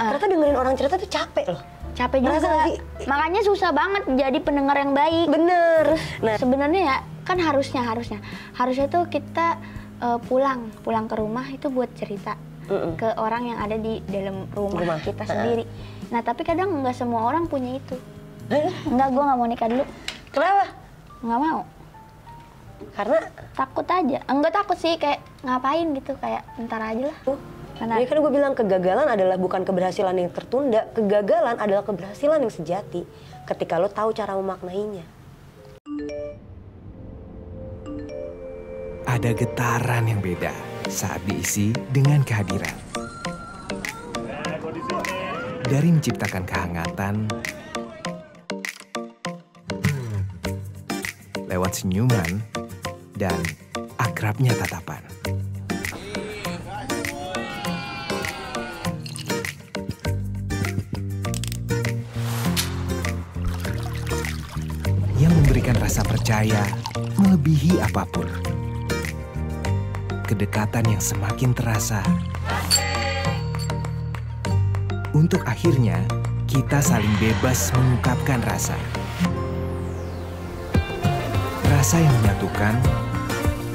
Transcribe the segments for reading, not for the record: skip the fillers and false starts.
ternyata dengerin orang cerita tuh capek loh. Capek juga. Makanya susah banget jadi pendengar yang baik. Bener. Nah, sebenarnya ya kan harusnya tuh kita pulang ke rumah itu buat cerita ke orang yang ada di dalam rumah kita sendiri. Nah, tapi kadang nggak semua orang punya itu. Enggak, gue nggak mau nikah dulu. Kenapa? Nggak mau. Karena takut aja. Enggak takut sih, kayak ngapain gitu, kayak ntar aja lah. Jadi kan gue bilang kegagalan adalah bukan keberhasilan yang tertunda, kegagalan adalah keberhasilan yang sejati ketika lo tahu cara memaknainya. Ada getaran yang beda saat diisi dengan kehadiran. Dari menciptakan kehangatan, lewat senyuman, dan akrabnya tatapan. Yang memberikan rasa percaya melebihi apapun. Kedekatan yang semakin terasa. Untuk akhirnya, kita saling bebas mengungkapkan rasa. Rasa yang menyatukan,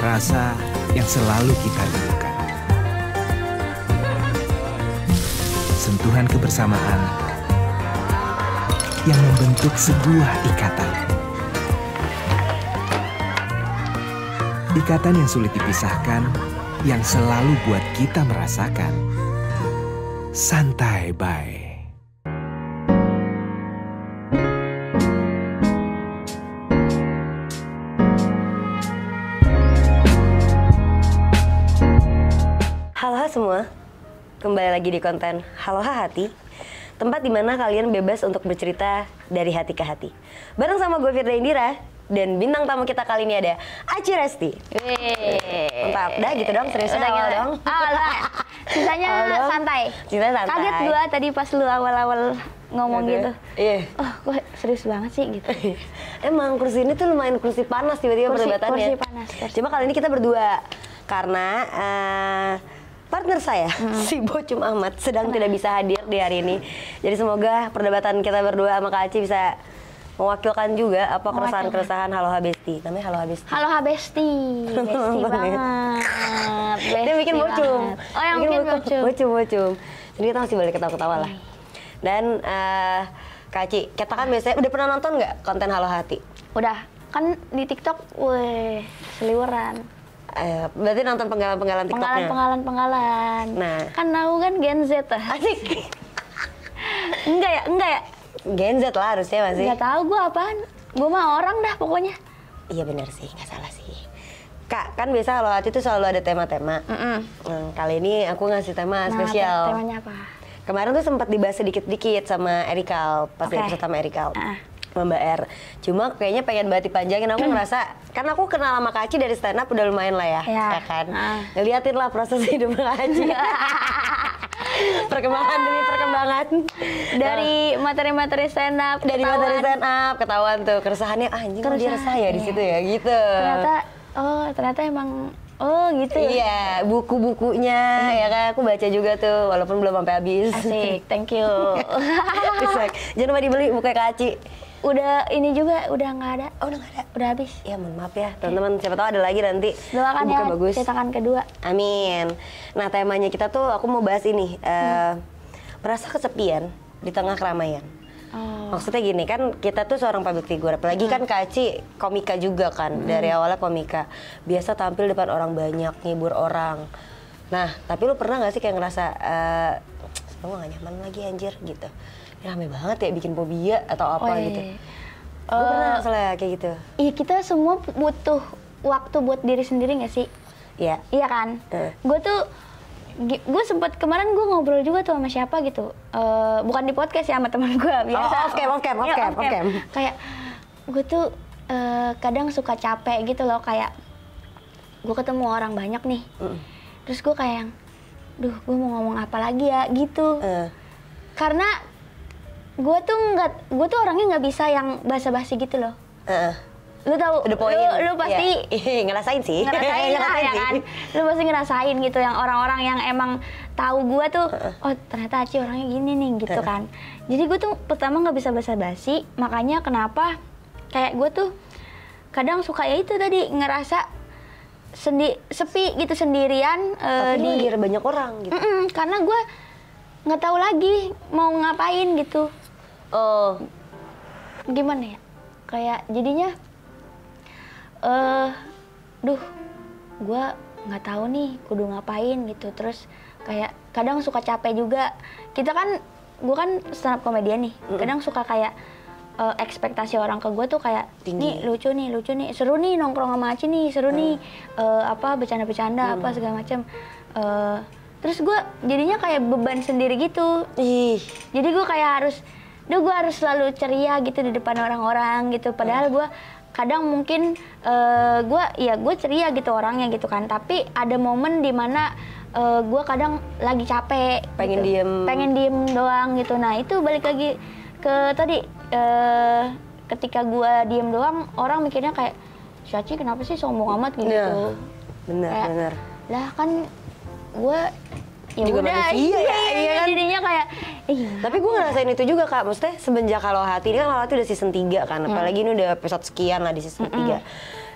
rasa yang selalu kita rindukan. Sentuhan kebersamaan yang membentuk sebuah ikatan. Ikatan yang sulit dipisahkan, yang selalu buat kita merasakan santai bye. Halo semua, kembali lagi di konten Halo Hati, tempat dimana kalian bebas untuk bercerita dari hati ke hati. Bareng sama gue Firda Indira. Dan bintang tamu kita kali ini ada Aci Resti. Mantap, dah gitu dong, serius awal dong. Sisanya santai. Santai. Kaget gua tadi pas lu awal-awal ngomong gitu. Iya. Oh, kok serius banget sih gitu. Emang kursi ini tuh lumayan kursi panas tiba-tiba perdebatannya. Kursi panas. Cuma kali ini kita berdua karena partner saya, si Bocum Ahmad, sedang tidak bisa hadir di hari ini. Jadi semoga perdebatan kita berdua sama Kak Aci bisa mewakilkan juga apa keresahan-keresahan Halo Habesti. Namanya Halo Habesti. Halo Habesti. Besti banget. Dia bikin Bocum. Oh, yang bikin Bocum. Bocum. Jadi kita masih boleh ketawa-ketawa lah. Dan Kak Aci, kita kan biasanya udah pernah nonton nggak konten Halo Hati? Udah. Kan di TikTok, weh, seliweran. Berarti nonton penggalan-penggalan TikToknya? Penggalan. Nah. Kan aku kan Gen Z. Asik. Enggak ya? Gen Z lah harusnya masih. Nggak tahu gue apaan. Gue mah orang dah pokoknya. Iya benar sih, nggak salah sih. Kak, kan biasa Halo Hati itu selalu ada tema-tema. Kali ini aku ngasih tema spesial. Temanya apa? Kemarin tuh sempat dibahas sedikit-dikit sama Erikal, pas di episode sama Erikal. Sama Mbak R. Cuma kayaknya pengen banget dipanjangin, aku ngerasa, kan aku kenal sama Kak Aci dari stand up udah lumayan lah ya kan? Ngeliatin lah proses hidup Kak Aci. Perkembangan demi perkembangan. Dari materi-materi stand up, ketahuan tuh keresahannya, anjing dia resah ya di situ ya, gitu. Ternyata emang gitu ya? Iya, buku-bukunya ya kan aku baca juga tuh, walaupun belum sampai habis. Asik, thank you. Jangan lupa dibeli buku Kak Aci. Udah ini juga udah nggak ada. Oh, udah nggak ada. Udah habis. Ya mohon maaf ya teman-teman, siapa tahu ada lagi nanti. Doakan ya bagus. cetakan kedua. Amin. Nah, temanya kita tuh aku mau bahas ini, merasa kesepian di tengah keramaian. Maksudnya gini, kan kita tuh seorang public figure, apalagi kan Kak Aci komika juga kan, dari awalnya komika. Biasa tampil depan orang banyak, ngibur orang. Nah, tapi lu pernah gak sih kayak ngerasa, semua gak nyaman lagi anjir gitu. Rame banget ya, bikin fobia atau apa gitu. Gue pernah soalnya kayak gitu. Iya, kita semua butuh waktu buat diri sendiri gak sih? Iya. Iya kan? Gue sempet kemarin gue ngobrol juga tuh sama siapa gitu, bukan di podcast ya, sama teman gue biasa. Off cam. Kayak gue tuh kadang suka capek gitu loh, kayak gue ketemu orang banyak nih, terus gue kayak, duh gue mau ngomong apa lagi ya gitu, karena gue tuh orangnya nggak bisa yang basa-basi gitu loh. Lu tahu, lu pasti ngerasain sih. Ngerasain lah, ya kan. Lu pasti ngerasain gitu, yang orang-orang yang emang tahu gue tuh, oh ternyata Aci orangnya gini nih gitu kan. Jadi gue tuh pertama nggak bisa basa-basi, makanya kenapa kayak gue tuh kadang suka ya itu tadi ngerasa sepi gitu sendirian. Tapi di banyak orang gitu. Karena gue nggak tahu lagi mau ngapain gitu. Oh, gimana ya? Kayak jadinya, gue nggak tahu nih kudu ngapain gitu. Terus kayak kadang suka capek juga. Kita kan, gue kan stand up komedian nih. Kadang suka kayak ekspektasi orang ke gue tuh kayak tinggi. Nih lucu nih, seru nih nongkrong sama Aci nih, seru nih bercanda-bercanda apa segala macam. Terus gue jadinya kayak beban sendiri gitu. Jadi gue kayak harus selalu ceria gitu di depan orang-orang gitu. Padahal gue kadang mungkin gue ceria gitu orangnya gitu kan. Tapi ada momen dimana gue kadang lagi capek, pengen diem doang gitu. Nah itu balik lagi ke tadi, ketika gue diem doang, orang mikirnya kayak si Aci kenapa sih sombong amat gitu. Bener. Lah kan gue ya juga udah, manusia iya kan? Jadinya kayak tapi gue ngerasain itu juga Kak, maksudnya semenjak Halo Hati, ini kan Halo Hati udah season 3 kan, apalagi ini udah episode sekian lah di season 3.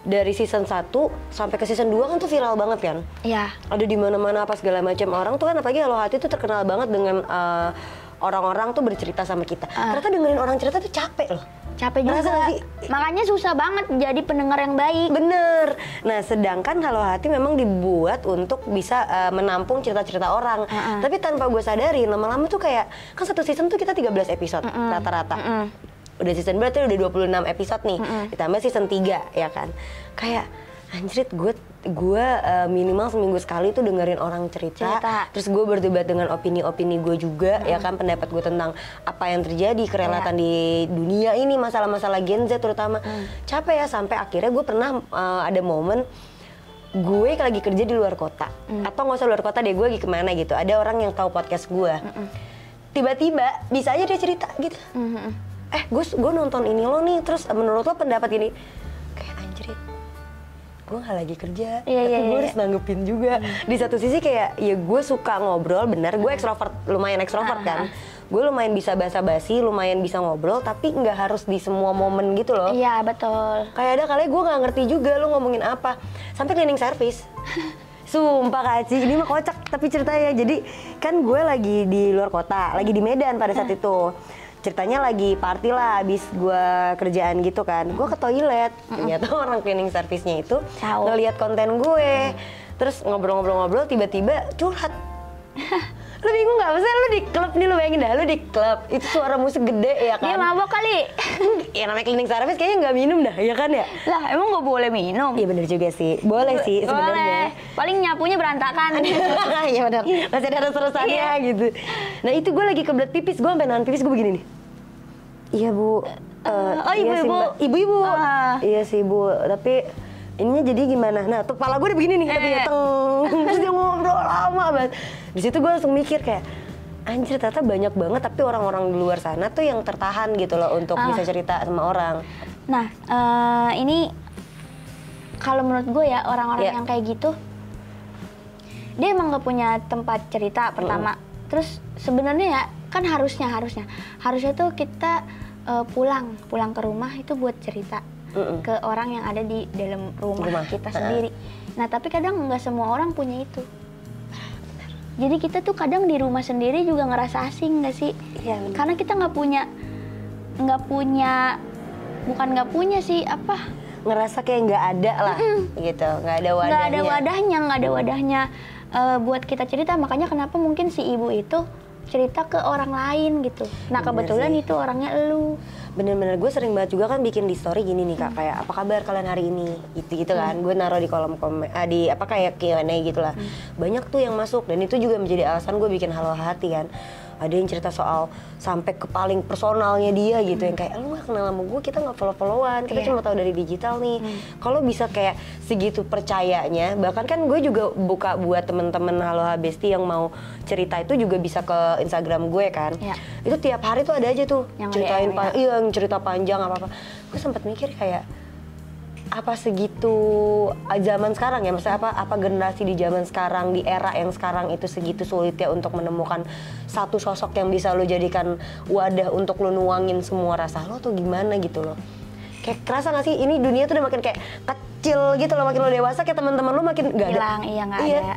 Dari season 1 sampai ke season 2 kan tuh viral banget kan. Iya. Ada di mana-mana apa segala macam, orang tuh kan, apalagi Halo Hati tuh terkenal banget dengan orang-orang tuh bercerita sama kita. Ternyata dengerin orang cerita tuh capek loh. Capek juga, makanya susah banget jadi pendengar yang baik. Bener. Nah sedangkan Halo Hati memang dibuat untuk bisa menampung cerita-cerita orang. Tapi tanpa gue sadari, lama-lama tuh kayak, kan satu season tuh kita 13 episode rata-rata. Udah season berarti udah 26 episode nih, ditambah season 3 ya kan. Kayak anjrit, gue minimal seminggu sekali tuh dengerin orang cerita. Terus gue berdebat dengan opini-opini gue juga, ya kan, pendapat gue tentang apa yang terjadi, kerelatan di dunia ini, masalah-masalah Gen Z terutama. Capek ya, sampai akhirnya gue pernah ada momen gue lagi kerja di luar kota, atau nggak usah luar kota deh, gue lagi kemana gitu, ada orang yang tahu podcast gue, tiba-tiba bisa aja dia cerita gitu, gue nonton ini lo nih, terus menurut lo pendapat ini, kayak anjrit, gue nggak lagi kerja, tapi gue harus nanggepin juga. Di satu sisi kayak, ya gue suka ngobrol, bener, gue lumayan ekstrovert kan, gue lumayan bisa basa-basi, lumayan bisa ngobrol, tapi nggak harus di semua momen gitu loh. Iya betul. Kayak ada kali gue nggak ngerti juga lo ngomongin apa, sampai cleaning service. Sumpah Kak Aci, ini mah kocak tapi ceritanya. Jadi kan gue lagi di luar kota, lagi di Medan pada saat itu. Ceritanya lagi party lah, abis gue kerjaan gitu kan. Gue ke toilet, ternyata orang cleaning service-nya itu ngeliat konten gue. Terus ngobrol-ngobrol, tiba-tiba curhat. Lu bingung gak? Maksudnya lu di klub nih, lu bayangin dah, lu di klub, itu suara musik gede ya kan? Dia mabok kali. Ya namanya cleaning service kayaknya nggak minum dah, ya kan ya? Lah emang nggak boleh minum? Iya bener juga sih, boleh sih sebenarnya. Paling nyapunya berantakan. Iya benar, masih ada terus-terusannya gitu. Nah itu gue lagi kebelet pipis, gue sampai nahan pipis, gue begini nih. Iya bu, ibu-ibu. Iya sih bu, tapi ininya jadi gimana? Nah, kepala gue udah begini nih, tapi terus dia ngobrol lama banget. Di situ gue langsung mikir kayak, anjir ternyata banyak banget, tapi orang-orang di luar sana tuh yang tertahan gitu loh untuk bisa cerita sama orang. Nah, ini kalau menurut gue ya, orang-orang yang kayak gitu, dia emang gak punya tempat cerita pertama. Terus sebenarnya ya, kan harusnya tuh kita pulang ke rumah itu buat cerita ke orang yang ada di dalam rumah kita sendiri. Nah tapi kadang nggak semua orang punya itu. Jadi kita tuh kadang di rumah sendiri juga ngerasa asing nggak sih? Iya, karena kita nggak punya sih apa? Ngerasa kayak nggak ada lah, gitu, nggak ada wadahnya buat kita cerita. Makanya kenapa mungkin si ibu itu cerita ke orang lain gitu. Nah kebetulan itu orangnya elu. Bener-bener gue sering banget juga kan bikin di story gini nih Kak, kayak apa kabar kalian hari ini gitu kan. Gue naruh di kolom di apa kayak Q&A gitu lah. Banyak tuh yang masuk, dan itu juga menjadi alasan gue bikin Halo Hati kan. Ada yang cerita soal sampai ke paling personalnya dia gitu, yang kayak lu gak kenal sama gue, kita gak follow-followan, kita cuma tahu dari digital nih. Kalau bisa kayak segitu percayanya, bahkan kan gue juga buka buat temen-temen Halo Habesti yang mau cerita itu juga bisa ke Instagram gue kan. Itu tiap hari tuh ada aja tuh yang ceritain yang cerita panjang apa-apa. Gue sempat mikir kayak apa segitu zaman sekarang ya, maksudnya apa generasi di zaman sekarang, di era yang sekarang itu segitu sulitnya untuk menemukan satu sosok yang bisa lo jadikan wadah untuk lo nuangin semua rasa lo tuh gimana gitu loh. Kayak kerasa gak sih ini dunia tuh udah makin kayak kecil gitu loh, makin lo dewasa kayak teman-teman lo makin gak ada. Hilang, iya nggak ada.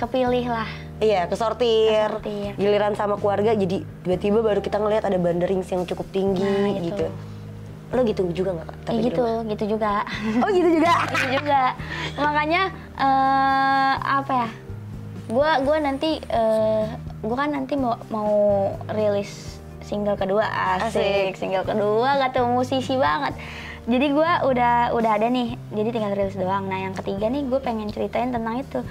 Kepilih lah. Iya, kesortir. Giliran sama keluarga jadi tiba-tiba baru kita ngelihat ada banderings yang cukup tinggi gitu. Lo gitu juga nggak Kak? Ya gitu juga. Oh gitu juga? Gitu juga. Makanya apa ya, gue kan nanti mau rilis single kedua. Asik. Single kedua gak tuh musisi banget. Jadi gue udah ada nih, jadi tinggal rilis doang. Nah yang ketiga nih gue pengen ceritain tentang itu,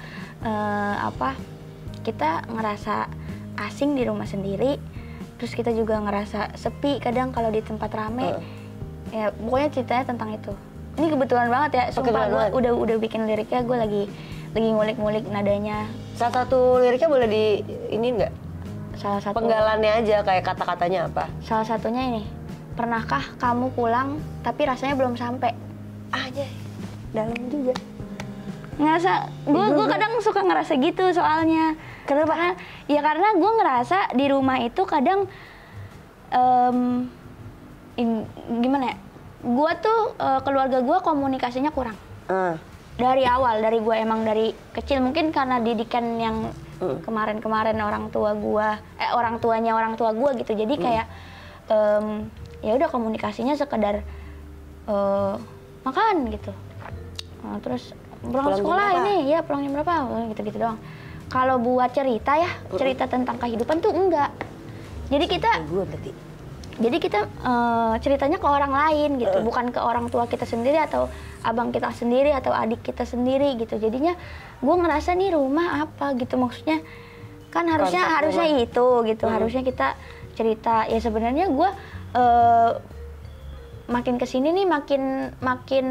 kita ngerasa asing di rumah sendiri, terus kita juga ngerasa sepi kadang kalau di tempat rame. Ya pokoknya ceritanya tentang itu. Ini kebetulan banget ya, sumpah gue udah bikin liriknya, gue lagi ngulik-ngulik nadanya. Salah satu liriknya boleh di ini nggak? Salah satu penggalannya aja, kayak kata-katanya apa? Salah satunya ini, pernahkah kamu pulang tapi rasanya belum sampai? Aja, dalam juga. Ngerasa, gue kadang suka ngerasa gitu soalnya. Kenapa? Karena gue ngerasa di rumah itu kadang gimana ya, gue tuh keluarga gue komunikasinya kurang. Dari awal, dari gue emang dari kecil, mungkin karena didikan yang kemarin-kemarin orang tuanya orang tua gue gitu, jadi kayak ya udah komunikasinya sekedar makan gitu, terus pulang sekolah ini ya pulang jam berapa gitu-gitu doang. Kalau buat cerita tentang kehidupan tuh enggak. Jadi kita ceritanya ke orang lain gitu, bukan ke orang tua kita sendiri atau abang kita sendiri atau adik kita sendiri gitu. Jadinya gue ngerasa nih rumah apa gitu, maksudnya kan harusnya itu gitu, harusnya kita cerita. Ya sebenarnya gue makin kesini nih makin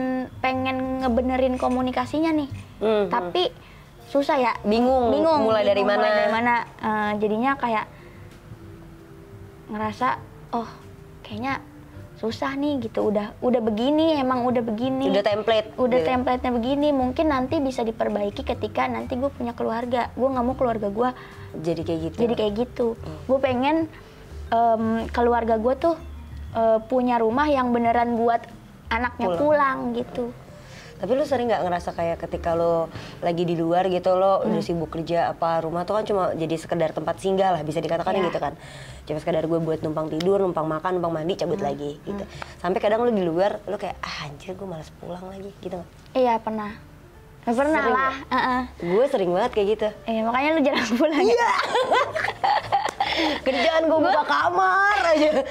pengen ngebenerin komunikasinya nih, tapi susah ya, bingung mulai dari mana. Jadinya kayak ngerasa oh kayaknya susah nih gitu, udah begini, udah template-nya begini, mungkin nanti bisa diperbaiki ketika nanti gue punya keluarga. Gue nggak mau keluarga gue jadi kayak gitu. Gue pengen keluarga gue tuh punya rumah yang beneran buat anaknya pulang gitu. Tapi lu sering nggak ngerasa kayak ketika lo lagi di luar gitu, lo udah sibuk kerja apa, rumah tuh kan cuma jadi sekedar tempat singgah lah, bisa dikatakan gitu kan. Cuma sekedar gue buat numpang tidur, numpang makan, numpang mandi, cabut lagi gitu. Sampai kadang lo di luar, lo kayak anjir gue malas pulang lagi gitu. Iya pernah lah. Gue sering banget kayak gitu. Makanya lu jarang pulang. Iya. Kerjaan gue buka kamar aja.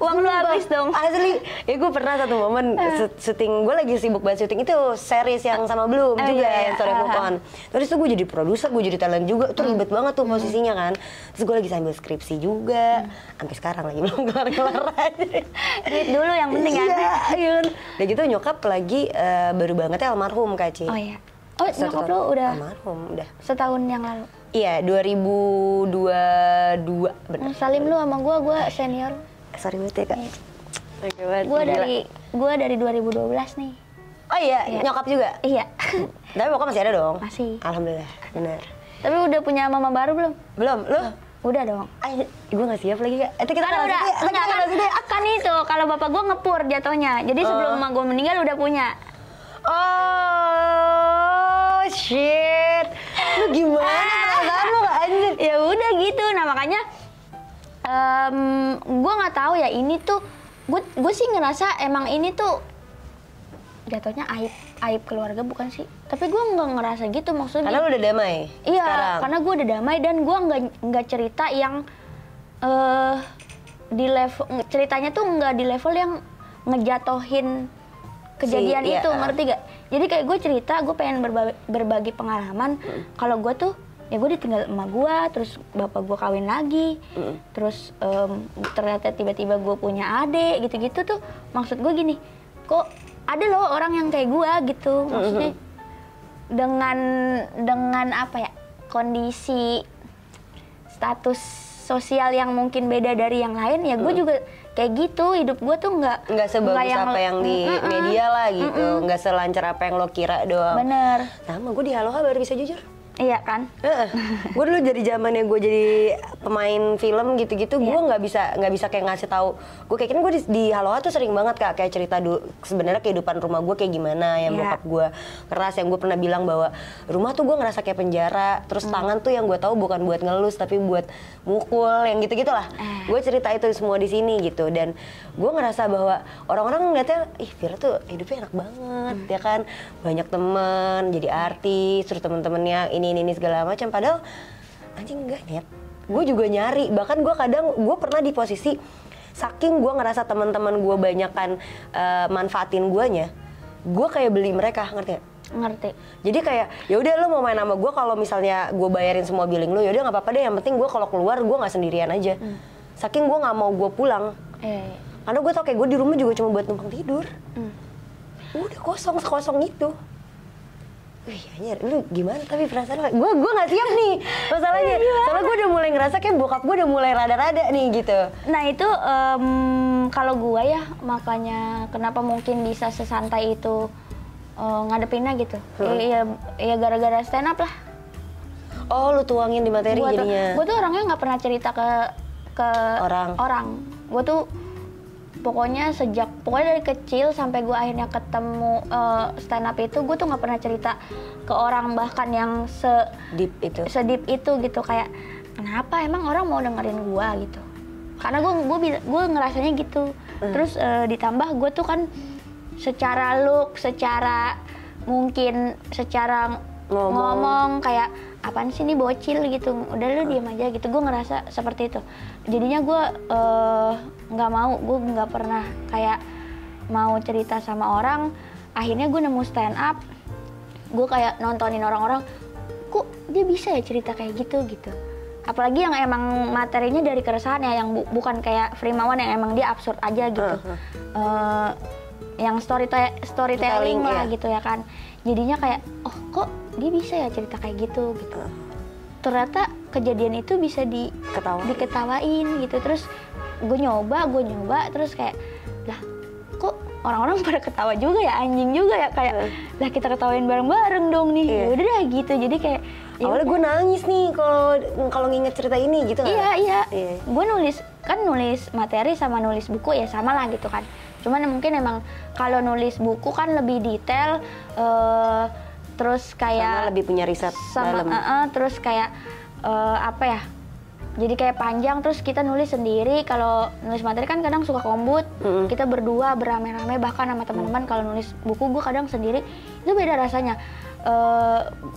Uang lu habis dong. Asli. Ya gue pernah satu momen syuting, gue lagi sibuk banget syuting itu series yang sama Bloom juga yang Story Move On. Terus tuh gue jadi produser, gue jadi talent juga. Tuh ribet banget tuh posisinya kan. Terus gue lagi sambil skripsi juga. Sampai sekarang lagi belum kelar-kelar aja. Duit dulu yang penting kan. Iya. Udah gitu nyokap lagi baru banget ya almarhum Kak Ci. Oh iya. Oh nyokap lu udah almarhum udah setahun yang lalu. Iya, 2022 benar. Salim lu sama gue senior. Sorry banget ya Kak. Gue dari 2012 nih. Oh iya, nyokap juga? Iya. Tapi bokap masih ada dong? Masih. Alhamdulillah, benar. Tapi udah punya mama baru belum? Belum, lu? Udah dong. Gue gak siap lagi Kak. Itu kita kan udah, kan itu kalau bapak gue ngepur jatuhnya. Jadi sebelum mama gue meninggal udah punya. Oh shit. Lu gimana perasaan lu anjir? Ya udah gitu. Nah makanya gue nggak tahu ya, ini tuh gue sih ngerasa emang ini tuh jatuhnya aib keluarga bukan sih? Tapi gue nggak ngerasa gitu maksudnya. Karena lu udah damai. Iya. Sekarang. Karena gue udah damai dan gue nggak cerita yang di level ceritanya tuh nggak di level yang ngejatohin kejadian itu, ngerti gak? Jadi kayak gue cerita, gue pengen berbagi pengalaman. Kalau gue tuh, ya gue ditinggal emak gue, terus bapak gue kawin lagi, terus ternyata tiba-tiba gue punya adik, gitu-gitu tuh. Maksud gue gini, kok ada loh orang yang kayak gue gitu, maksudnya dengan apa ya, kondisi status sosial yang mungkin beda dari yang lain, ya gue juga kayak gitu. Hidup gue tuh nggak sebagus apa yang di media lah gitu, nggak selancar apa yang lo kira doang. Bener. Sama gue di Haloha baru bisa jujur. Iya kan? Gue dulu dari zamannya gue jadi pemain film gitu-gitu, gue nggak bisa kayak ngasih tahu. Gue kayak gue di Haloha tuh sering banget Kak, kayak cerita sebenarnya kehidupan rumah gue kayak gimana, yang bokap gue keras, yang gue pernah bilang bahwa rumah tuh gue ngerasa kayak penjara, terus tangan tuh yang gue tahu bukan buat ngelus tapi buat mukul, yang gitu-gitulah. Gue cerita itu semua di sini gitu, dan gue ngerasa bahwa orang-orang ngeliatnya, ih Vira tuh hidupnya enak banget, ya kan, banyak temen, jadi artis, terus temen-temennya ini segala macam. Padahal anjing enggak net. Gue juga nyari, bahkan gue pernah di posisi saking gue ngerasa teman-teman gue banyakan manfaatin guanya, gue kayak beli mereka, ngerti gak? Ngerti. Jadi kayak ya udah lo mau main sama gue, kalau misalnya gue bayarin semua billing lo, ya udah nggak apa-apa deh, yang penting gue kalau keluar gue nggak sendirian aja. Saking gue nggak mau gue pulang, karena gue tau kayak gue di rumah juga cuma buat numpang tidur. Udah sekosong itu. Wih, anjir, lu gimana tapi perasaan lo? Gue gak siap nih masalahnya. Soalnya gue udah mulai ngerasa kayak bokap gue udah mulai rada-rada nih gitu. Nah itu kalau gue ya, makanya kenapa mungkin bisa sesantai itu ngadepinnya gitu. Ya gara-gara stand up lah. Oh, lu tuangin di materi jadinya. Gue tuh orangnya nggak pernah cerita ke orang. Gue tuh pokoknya dari kecil sampai gue akhirnya ketemu stand up itu, gue tuh nggak pernah cerita ke orang, bahkan yang sedip itu gitu. Kayak kenapa emang orang mau dengerin gue gitu, karena gue ngerasanya gitu. Terus ditambah gue tuh kan secara look, secara ngomong kayak apaan sih ini bocil gitu, udah lu diem aja gitu. Gue ngerasa seperti itu, jadinya gue nggak mau, gue nggak pernah kayak mau cerita sama orang. Akhirnya gue nemu stand up, gue kayak nontonin orang-orang, kok dia bisa ya cerita kayak gitu. Apalagi yang emang materinya dari keresahan ya, yang bukan kayak Frimawan yang emang dia absurd aja gitu. Yang storytelling lah gitu ya kan. Jadinya kayak, oh kok dia bisa ya cerita kayak gitu. Ternyata kejadian itu bisa diketawain gitu. Terus gue nyoba, terus kayak, lah kok orang-orang pada ketawa juga ya, anjing juga ya, kayak lah kita ketawain bareng-bareng dong nih. Udah deh gitu. Jadi kayak awalnya gue nangis nih kalau nginget cerita ini gitu kan. Iya. Gue nulis materi sama nulis buku ya sama lah gitu kan. Cuman mungkin emang kalau nulis buku kan lebih detail, terus kayak sama lebih punya riset dalam. Terus kayak apa ya? Jadi kayak panjang, terus kita nulis sendiri. Kalau nulis materi kan kadang suka kombut, kita berdua beramai-ramai, bahkan sama teman-teman. Kalau nulis buku gue kadang sendiri, itu beda rasanya.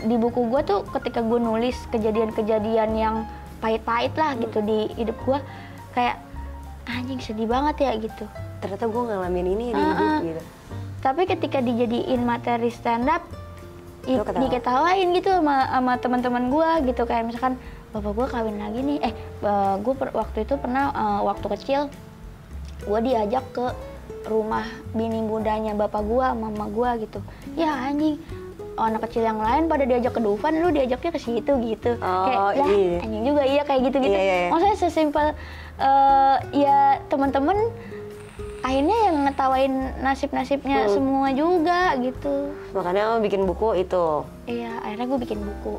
Di buku gue tuh ketika gue nulis kejadian-kejadian yang pahit-pahit lah gitu di hidup gue, kayak anjing sedih banget ya gitu. Ternyata gue ngalamin ini di hidup gitu. Tapi ketika dijadiin materi stand up, diketawain gitu sama teman-teman gue gitu. Kayak misalkan bapak gue kawin lagi nih, gue waktu itu pernah waktu kecil gue diajak ke rumah bini mudanya bapak gue, mama gue gitu. Ya anjing, anak kecil yang lain pada diajak ke Dufan, lu diajaknya ke situ gitu. Kayak lah anjing juga, iya kayak gitu-gitu. Maksudnya sesimpel ya teman-teman akhirnya yang ngetawain nasib-nasibnya semua juga gitu. Makanya lo bikin buku itu. Iya, akhirnya gue bikin buku.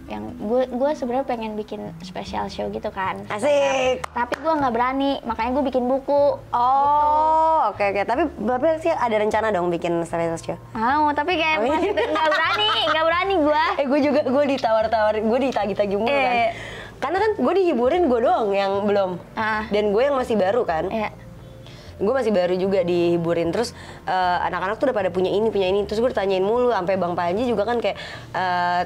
Yang gue sebenarnya pengen bikin special show gitu kan. Asik. Tapi gue nggak berani, makanya gue bikin buku. Oh, oke. Tapi sih ada rencana dong bikin special show. Mau, tapi kayak masih nggak berani gue. Gue ditawar-tawarin, gue ditagi-tagi mulu kan. Karena kan gue dihiburin, gue doang yang belum. Dan gue yang masih baru kan. Gue masih baru juga dihiburin. Terus anak-anak tuh udah pada punya ini. Terus gue ditanyain mulu, sampai Bang Panji juga kan kayak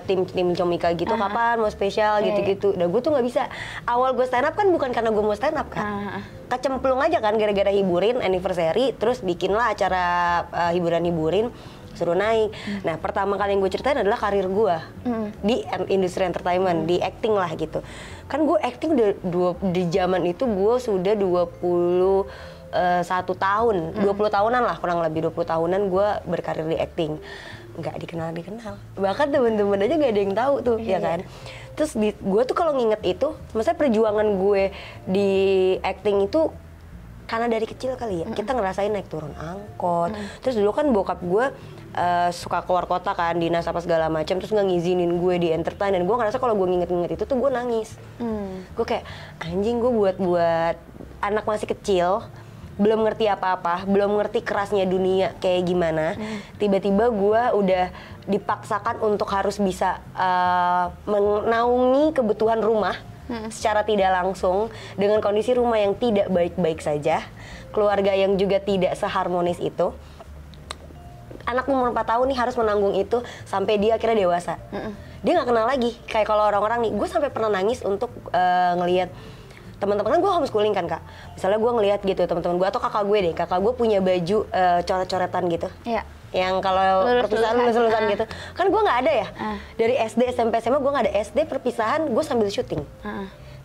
tim Comika gitu, kapan mau spesial gitu-gitu. Udah gue tuh nggak bisa. Awal gue stand up kan bukan karena gue mau stand up kan. Kecemplung aja kan gara-gara hiburin anniversary, terus bikinlah acara hiburan-hiburin, suruh naik. Nah pertama kali yang gue ceritain adalah karir gue di industri entertainment, di acting lah gitu. Kan gue acting di zaman itu gue sudah 21 tahun, 20 tahunan lah, kurang lebih 20 tahunan gue berkarir di acting. nggak dikenal, bahkan temen-temen aja nggak ada yang tahu tuh, ya kan. Terus gue tuh kalau nginget itu, maksudnya perjuangan gue di acting itu karena dari kecil kali ya, kita ngerasain naik turun angkot. Terus dulu kan bokap gue suka keluar kota kan, dinas apa segala macam, terus nggak ngizinin gue di entertain, dan gue ngerasa kalau gue nginget itu tuh gue nangis. Gue kayak anjing, gue buat anak masih kecil, belum ngerti apa-apa, belum ngerti kerasnya dunia kayak gimana. Tiba-tiba gue udah dipaksakan untuk harus bisa menaungi kebutuhan rumah secara tidak langsung, dengan kondisi rumah yang tidak baik-baik saja, keluarga yang juga tidak seharmonis itu. Anak umur 4 tahun nih harus menanggung itu sampai dia akhirnya dewasa. Dia nggak kenal lagi. Kayak kalau orang-orang nih, gue sampai pernah nangis untuk ngelihat teman-teman, kan gue homeschooling kan Kak. Misalnya gue ngelihat gitu teman-teman gue atau kakak gue punya baju coret-coretan gitu. Iya. Yang kalau perpisahan lulus-lulusan gitu. Kan gue nggak ada ya. Dari SD, SMP, SMA gue nggak ada. SD perpisahan gue sambil syuting.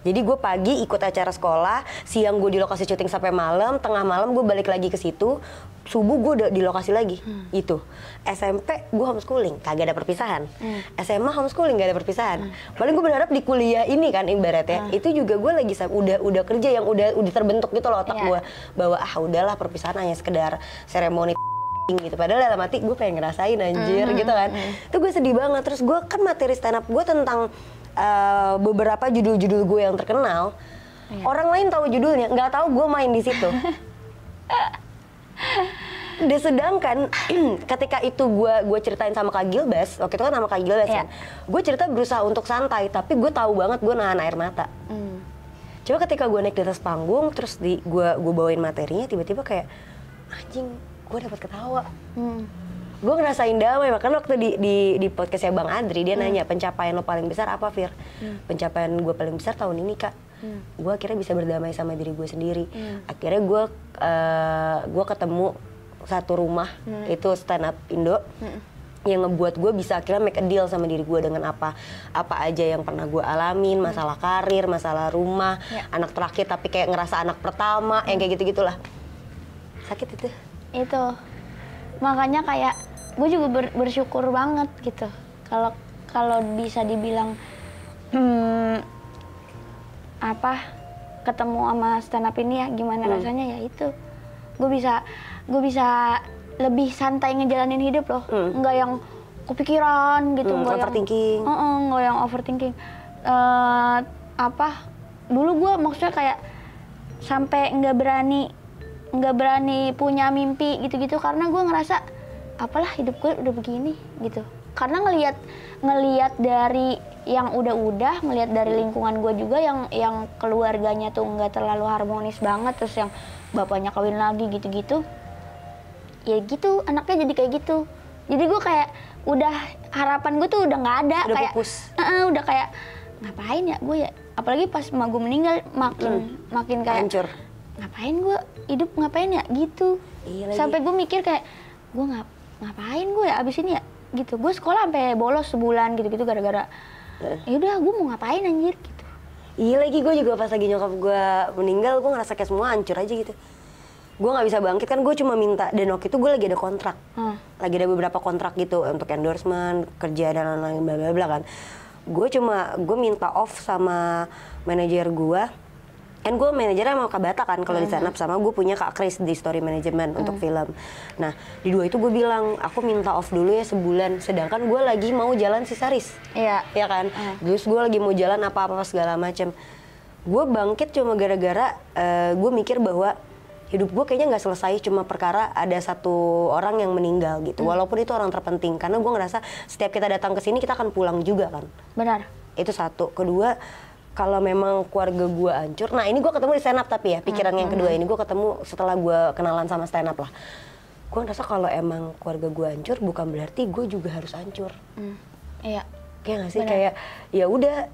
Jadi gue pagi ikut acara sekolah, siang gue di lokasi syuting sampai malam, tengah malam gue balik lagi ke situ, subuh gue udah di lokasi lagi. Itu. SMP gue homeschooling, kagak ada perpisahan. SMA homeschooling, gak ada perpisahan. Paling gue berharap di kuliah ini kan ibaratnya, itu juga gue lagi udah kerja yang udah terbentuk gitu loh otak gue, bahwa udahlah perpisahan hanya sekedar seremoni gitu. Padahal dalam hati gue pengen ngerasain anjir gitu kan. Itu gue sedih banget. Terus gue kan materi stand up gue tentang beberapa judul-judul gue yang terkenal. Orang lain tahu judulnya, nggak tahu gue main di situ. Sedangkan ketika itu gue ceritain sama Kak Gilbas, waktu itu kan sama Kak Gilbas kan, gue cerita berusaha untuk santai, tapi gue tahu banget gue nahan air mata. Coba ketika gue naik di atas panggung, terus gue bawain materinya, tiba-tiba kayak anjing, gue dapat ketawa. Gue ngerasain damai. Makanya waktu di podcastnya Bang Adri, dia nanya, pencapaian lo paling besar apa, Fir? Pencapaian gue paling besar tahun ini Kak, gue akhirnya bisa berdamai sama diri gue sendiri. Akhirnya gue ketemu satu rumah, itu stand up Indo, yang ngebuat gue bisa akhirnya make a deal sama diri gue dengan apa aja yang pernah gue alamin, masalah karir, masalah rumah, anak terakhir tapi kayak ngerasa anak pertama, yang kayak gitu-gitulah. Sakit itu. Itu. Makanya kayak gue juga bersyukur banget gitu. Kalau bisa dibilang ketemu sama stand up ini ya gimana rasanya, ya itu. Gue bisa lebih santai ngejalanin hidup loh. Nggak yang kepikiran gitu, nggak overthinking. Nggak yang overthinking. Dulu gue maksudnya kayak sampai nggak berani punya mimpi gitu-gitu, karena gue ngerasa apalah hidup gue udah begini gitu. Karena ngelihat dari yang udah ngelihat dari lingkungan gue juga yang keluarganya tuh nggak terlalu harmonis banget, terus yang bapaknya kawin lagi gitu-gitu, ya gitu anaknya jadi kayak gitu. Jadi gue kayak udah harapan gue tuh udah nggak ada, udah kayak udah kayak ngapain ya gue ya, apalagi pas emak gue meninggal makin kayak hancur. Ngapain gue hidup, ngapain ya gitu. Sampai gue mikir kayak gue ngapain gue ya abis ini ya gitu. Gue sekolah sampai bolos sebulan gitu-gitu gara-gara ya udah gue mau ngapain anjir gitu. Iya lagi, gue juga pas lagi nyokap gue meninggal, gue ngerasa kayak semua hancur aja gitu. Gue nggak bisa bangkit kan, gue cuma minta, dan waktu itu gue lagi ada kontrak, lagi ada beberapa kontrak gitu untuk endorsement, kerja dan lain-lain bla bla bla kan. Gue minta off sama manajer gue. Kan gue manajernya sama Kak Bata kan kalau di stand up, sama gue punya Kak Chris di story management untuk film. Nah di dua itu gue bilang aku minta off dulu ya sebulan, sedangkan gue lagi mau jalan sisaris. Iya kan. Terus gue lagi mau jalan apa segala macam. Gue bangkit cuma gara-gara gue mikir bahwa hidup gue kayaknya nggak selesai cuma perkara ada satu orang yang meninggal gitu. Walaupun itu orang terpenting, karena gue ngerasa setiap kita datang ke sini kita akan pulang juga kan. Benar. Itu satu. Kedua, kalau memang keluarga gue hancur, nah ini gue ketemu di stand up tapi ya, pikiran yang kedua ini gue ketemu setelah gue kenalan sama stand up lah. Gue ngerasa kalau emang keluarga gue hancur bukan berarti gue juga harus hancur. Iya. Kayak nggak sih? Kayak ya udah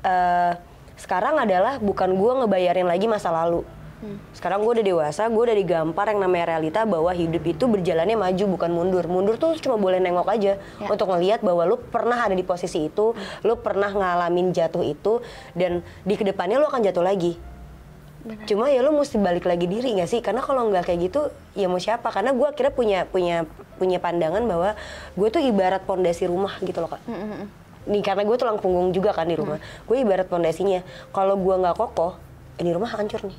sekarang adalah bukan gue ngebayarin lagi masa lalu. Sekarang gue udah dewasa, gue udah digampar yang namanya realita bahwa hidup itu berjalannya maju bukan mundur. Mundur tuh cuma boleh nengok aja untuk ngelihat bahwa lu pernah ada di posisi itu, lu pernah ngalamin jatuh itu, dan di kedepannya lu akan jatuh lagi. Benar. Cuma ya lu mesti balik lagi diri nggak sih? Karena kalau nggak kayak gitu, ya mau siapa? Karena gue akhirnya punya pandangan bahwa gue tuh ibarat pondasi rumah gitu loh Kak. Nih karena gue tulang punggung juga kan di rumah. Gue ibarat pondasinya. Kalau gue nggak kokoh, ini rumah hancur nih.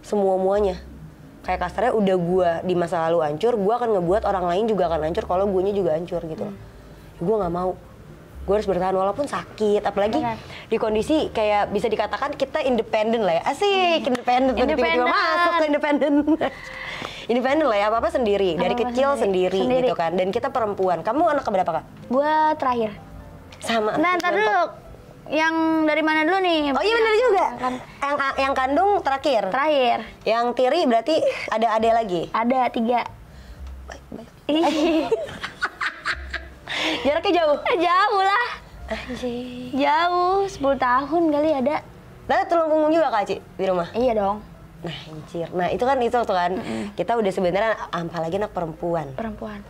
Semua-muanya. Kayak kasarnya udah gue di masa lalu hancur, gue akan ngebuat orang lain juga akan hancur kalau guenya juga hancur gitu loh. Gue nggak mau. Gue harus bertahan walaupun sakit, apalagi di kondisi kayak bisa dikatakan kita independen lah ya. Asik, independen. Tiba-tiba masuk ke independen. Independen lah ya, apa-apa sendiri. Dari kecil sendiri gitu kan. Dan kita perempuan. Kamu anak keberapa Kak? Gue terakhir. Sama. Nah, ntar dulu. Yang dari mana dulu nih? Oh iya benar juga. Yang kandung terakhir? Terakhir. Yang tiri berarti ada adek lagi? Ada 3. Jaraknya jauh? Jauh lah. Anjir. Jauh, 10 tahun kali ada. Nah, tulang punggung juga Kak Ci di rumah? Iya dong. Nah, anjir. Nah, itu tuh kan. Kita udah sebenarnya apalagi anak perempuan. Perempuan.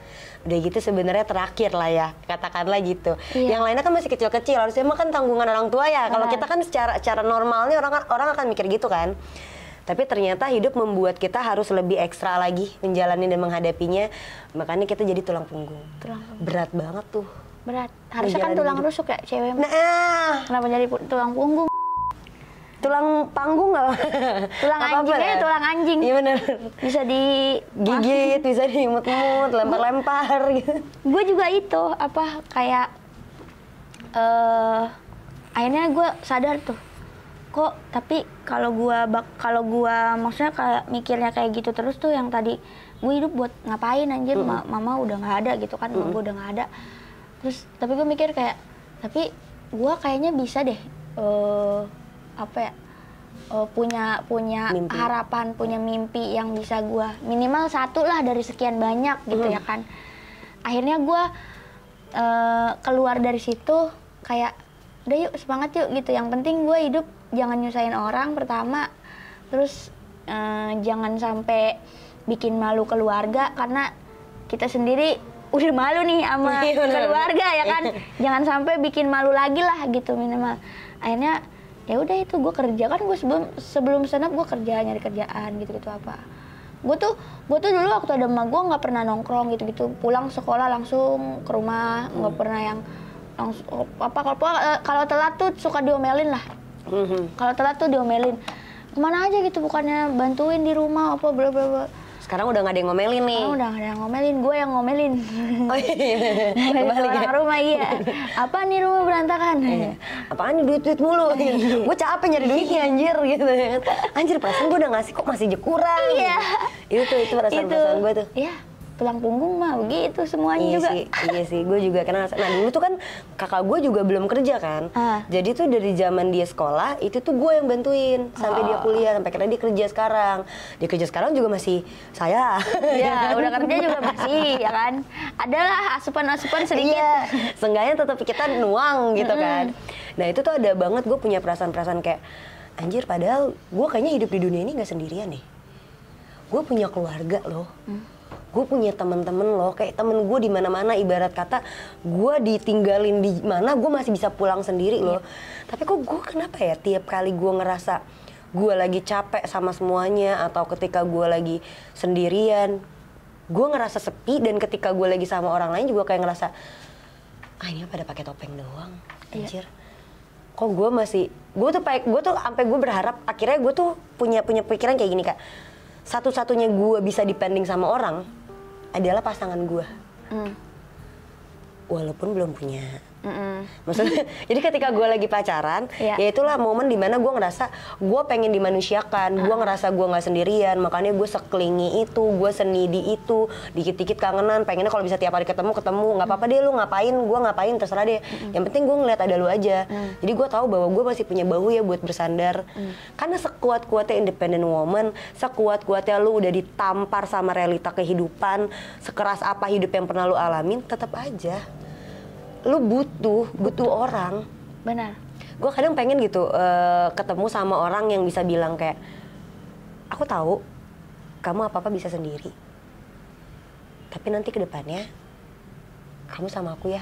Udah gitu sebenarnya terakhir lah ya, katakanlah gitu. Iya. Yang lainnya kan masih kecil-kecil, harusnya mah kan tanggungan orang tua ya. Kalau kita kan secara normalnya orang akan mikir gitu kan. Tapi ternyata hidup membuat kita harus lebih ekstra lagi menjalani dan menghadapinya. Makanya kita jadi tulang punggung. Berat banget tuh. Berat. Harusnya kan tulang rusuk ya cewek. Nah, kenapa jadi tulang punggung? tulang panggung nggak? Tulang anjing aja, tulang anjing. Iya bener. Bisa digigit, bisa diimut-imut, lempar-lempar gitu. Gue juga itu, apa kayak akhirnya gue sadar tuh, kok tapi kalau gue maksudnya kayak mikirnya kayak gitu terus tuh, yang tadi gue hidup buat ngapain anjir, mama udah nggak ada gitu kan, mama gue udah nggak ada. Terus tapi gue mikir kayak, tapi gue kayaknya bisa deh punya mimpi. Harapan, punya mimpi yang bisa gue minimal satu lah dari sekian banyak gitu ya kan. Akhirnya gue keluar dari situ kayak udah yuk semangat yuk gitu, yang penting gue hidup jangan nyusahin orang pertama, terus jangan sampai bikin malu keluarga karena kita sendiri udah malu nih sama keluarga ya kan. Jangan sampai bikin malu lagi lah gitu minimal. Akhirnya ya udah itu gue kerja kan, gue sebelum senap gue kerja, nyari kerjaan gitu apa. Gue tuh dulu waktu ada emak gue nggak pernah nongkrong gitu, pulang sekolah langsung ke rumah, nggak pernah yang langsung kalau telat tuh suka diomelin lah. Kalau telat tuh diomelin, kemana aja gitu, bukannya bantuin di rumah apa bla bla bla. Sekarang udah nggak ada yang ngomelin nih. Sekarang udah nggak ada yang ngomelin, gue yang ngomelin. Oh iya. Ngomelin orang rumah, iya. Apa nih rumah berantakan? Apaan nih duit mulu? Gue capek nyari duitnya anjir gitu. Anjir perasaan gue udah ngasih kok masih kurang. Iya. Itu perasaan gue tuh. Iya. Tulang punggung mah begitu semuanya juga. Iya sih, gue juga karena nah dulu tuh kan kakak gue juga belum kerja kan. Jadi tuh dari zaman dia sekolah itu tuh gue yang bantuin sampai dia kuliah, sampai akhirnya dia kerja sekarang. Dia kerja sekarang juga masih saya. Iya, udah kerja juga masih ya kan. Adalah asupan-asupan sedikit. Iya, seenggaknya tetap kita nuang gitu kan. Nah itu tuh ada banget gue punya perasaan-perasaan kayak anjir, padahal gue kayaknya hidup di dunia ini nggak sendirian nih. Gue punya keluarga loh. Gue punya temen-temen loh, kayak temen gue di mana-mana, ibarat kata gue ditinggalin di mana gue masih bisa pulang sendiri loh. Tapi kok gue kenapa ya tiap kali gue ngerasa gue lagi capek sama semuanya, atau ketika gue lagi sendirian gue ngerasa sepi, dan ketika gue lagi sama orang lain juga kayak ngerasa ini pada pakai topeng doang anjir. Kok gue tuh sampai gue berharap akhirnya gue tuh punya pikiran kayak gini Kak, satu-satunya gue bisa depending sama orang adalah pasangan gue. Walaupun belum punya. Maksudnya, jadi ketika gue lagi pacaran, ya itulah momen dimana gue ngerasa gue pengen dimanusiakan, gue ngerasa gue nggak sendirian, makanya gue seklingi itu, gue senidi itu, dikit-dikit kangenan, pengennya kalau bisa tiap hari ketemu, nggak apa-apa deh lu ngapain, gue ngapain terserah deh, yang penting gue ngeliat ada lu aja. Jadi gue tahu bahwa gue masih punya bahu ya buat bersandar, karena sekuat-kuatnya independent woman, sekuat-kuatnya lu udah ditampar sama realita kehidupan, sekeras apa hidup yang pernah lu alamin, tetap aja lu butuh orang. Benar. Gue kadang pengen gitu ketemu sama orang yang bisa bilang kayak, aku tahu kamu apa-apa bisa sendiri, tapi nanti ke depannya kamu sama aku ya,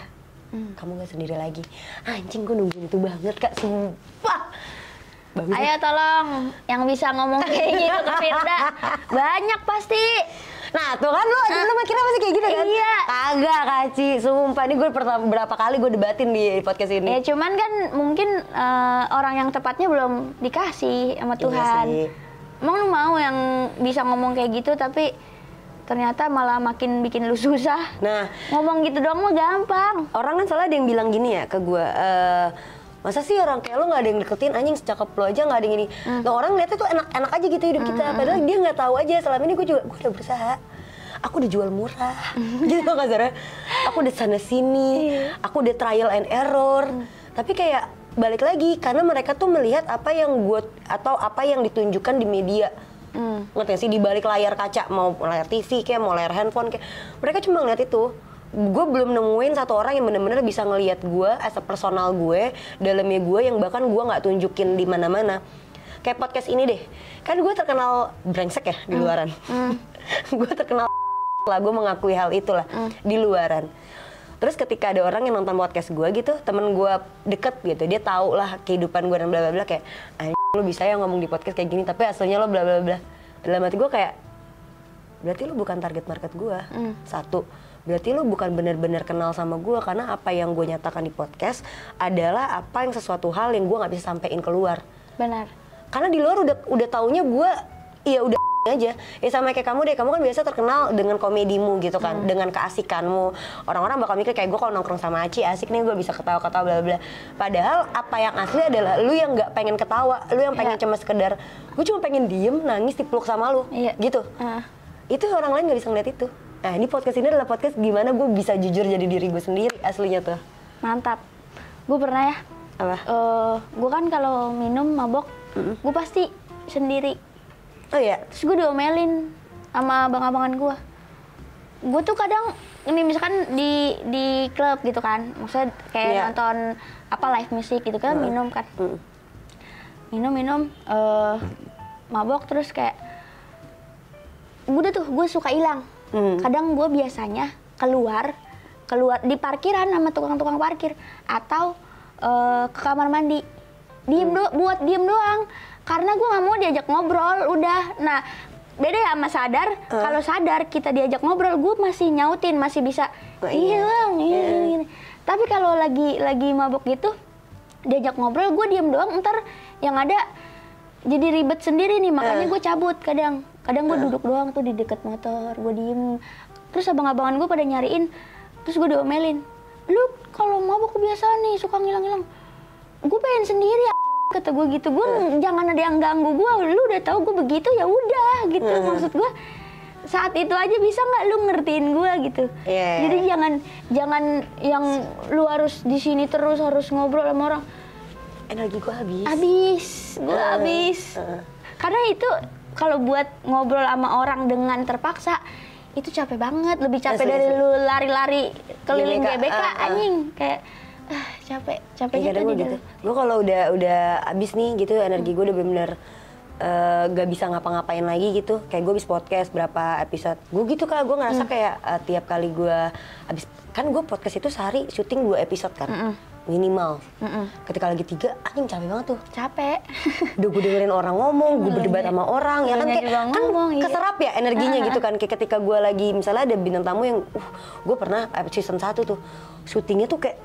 kamu gak sendiri lagi. Anjing, gue nungguin itu banget Kak, sumpah. Bagus. Ayo tolong yang bisa ngomong kayak gitu ke Firda. Banyak pasti. Nah tuh kan lu mikirnya masih kayak gitu kan? Iya. Kagak Kaci, sumpah ini gue berapa kali gue debatin di podcast ini. Ya cuman kan mungkin orang yang tepatnya belum dikasih sama Tuhan. Iya sih. Emang lu mau yang bisa ngomong kayak gitu tapi ternyata malah makin bikin lu susah. Nah, ngomong gitu doang mah gampang. Orang kan soalnya ada yang bilang gini ya ke gue, masa sih orang kayak lo nggak ada yang deketin, anjing secakep lo aja nggak ada yang ini. Nah orang lihatnya tuh enak-enak aja gitu hidup kita, padahal dia nggak tahu aja selama ini gue udah berusaha. Aku udah jual murah, gitu nggak Zara? Aku udah sana sini, aku udah trial and error. Tapi kayak balik lagi karena mereka tuh melihat apa yang gue atau apa yang ditunjukkan di media. Ngerti gak sih, di balik layar kaca, mau layar TV kayak mau layar handphone kayak, mereka cuma ngeliat itu. Gue belum nemuin satu orang yang bener-bener bisa ngelihat gue as a personal gue, dalamnya gue yang bahkan gue nggak tunjukin di mana-mana. Kayak podcast ini deh, kan gue terkenal brengsek ya di luaran. Gue terkenal lah, gue mengakui hal itulah di luaran. Terus ketika ada orang yang nonton podcast gue gitu, temen gue deket gitu, dia tahu lah kehidupan gue dan bla bla bla, kayak lu bisa ya ngomong di podcast kayak gini tapi aslinya lo bla bla bla. Dalam hati gue kayak, berarti lu bukan target market gue. Satu, berarti lu bukan benar-benar kenal sama gue, karena apa yang gue nyatakan di podcast adalah apa yang sesuatu hal yang gue nggak bisa sampein keluar. Benar. Karena di luar udah taunya gue ya udah aja. Ya sama kayak kamu deh, kamu kan biasa terkenal dengan komedimu gitu kan, dengan keasikanmu. Orang-orang bakal mikir kayak gue kalau nongkrong sama Aci asik nih, gue bisa ketawa-ketawa bla bla. Padahal apa yang asli adalah lu yang nggak pengen ketawa, lu yang pengen cuma sekedar gue cuma pengen diem nangis dipeluk sama lu, gitu. Itu orang lain nggak bisa ngeliat itu. Nah ini podcast ini adalah podcast gimana gue bisa jujur jadi diri gue sendiri aslinya tuh. Mantap. Gue pernah ya. Apa? Gue kan kalau minum mabok, gue pasti sendiri. Oh iya? Terus gue diomelin sama abang-abangan gue. Gue tuh kadang, ini misalkan di klub gitu kan, maksudnya kayak nonton apa live music gitu kan, minum kan. Minum, mabok terus kayak, udah tuh gue suka hilang. Kadang gue biasanya keluar di parkiran sama tukang-tukang parkir atau ke kamar mandi. Buat diem doang. Karena gue nggak mau diajak ngobrol, udah. Nah, beda ya sama sadar. Kalau sadar kita diajak ngobrol, gue masih nyautin, masih bisa. Iya bang, iya. Tapi kalau lagi mabok gitu, diajak ngobrol, gue diem doang. Ntar yang ada jadi ribet sendiri nih. Makanya gue cabut kadang. Kadang gue duduk doang tuh di deket motor, gue diem. Terus abang-abangan gue pada nyariin, terus gue diomelin. Lu kalau mabok kebiasaan nih, suka ngilang-ngilang. Gue pengen sendiri. Kata gue gitu, gue jangan ada yang ganggu gue, lu udah tahu gue begitu ya udah gitu. Maksud gue saat itu aja bisa nggak lu ngertiin gue gitu. Jadi jangan yang lu harus di sini terus harus ngobrol sama orang. Energi gue habis. Karena itu kalau buat ngobrol sama orang dengan terpaksa itu capek banget, lebih capek dari lu lari-lari keliling GBK anjing kayak. Capeknya tuh gitu. Gue kalau udah abis nih gitu, energi gue udah bener-bener gak bisa ngapa-ngapain lagi gitu. Kayak gue abis podcast berapa episode, gue gitu Kak, gue ngerasa kayak tiap kali gue abis, kan gue podcast itu sehari syuting 2 episode kan, minimal. Ketika lagi 3, anjing capek banget tuh. Capek. Udah gue dengerin orang ngomong, gue berdebat sama orang, ya kan kayak kan keserap ya energinya gitu kan. Kayak ketika gue lagi misalnya ada bintang tamu yang, gue pernah season 1 tuh, syutingnya tuh kayak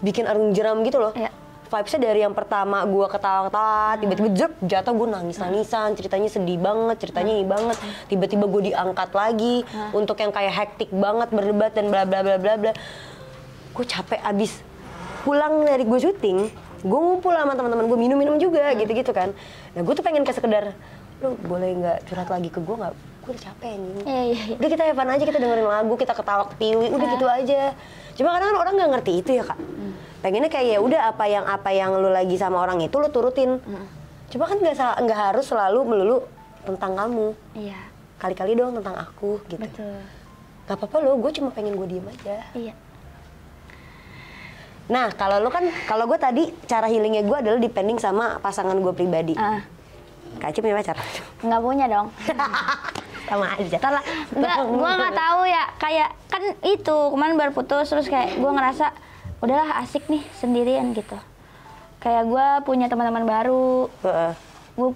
bikin arung jeram gitu loh. Vibesnya dari yang pertama gue ketawa-ketawa, tiba-tiba jatuh gue nangis-nangisan, ceritanya sedih banget, ceritanya ini banget. Tiba-tiba gue diangkat lagi untuk yang kayak hektik banget berdebat dan bla bla bla bla bla. Gue capek abis. Pulang dari gue syuting, gue ngumpul sama teman-teman gue, minum-minum juga gitu-gitu kan. Nah gue tuh pengen kayak sekedar, lu boleh nggak curhat lagi ke gue nggak? Gue udah capek nih. Udah kita have fun aja, kita dengerin lagu, kita ketawa ketiwi, udah gitu aja. Cuma kadang kan orang nggak ngerti itu ya Kak. Pengennya kayak ya udah apa yang lu lagi sama orang itu lu turutin. Cuma kan nggak harus selalu melulu tentang kamu. Iya. Kali-kali dong tentang aku gitu. Betul. Gak apa-apa lo, gue cuma pengen gue diem aja. Iya. Nah, kalau lu kan, kalau gue tadi cara healingnya gue adalah depending sama pasangan gue pribadi. Kak Aci punya pacar? Nggak punya dong. Sama aja. Gue nggak tahu ya. Kayak kan itu kemarin baru putus terus kayak gue ngerasa udahlah asik nih sendirian gitu. kayak gue punya teman-teman baru. Gue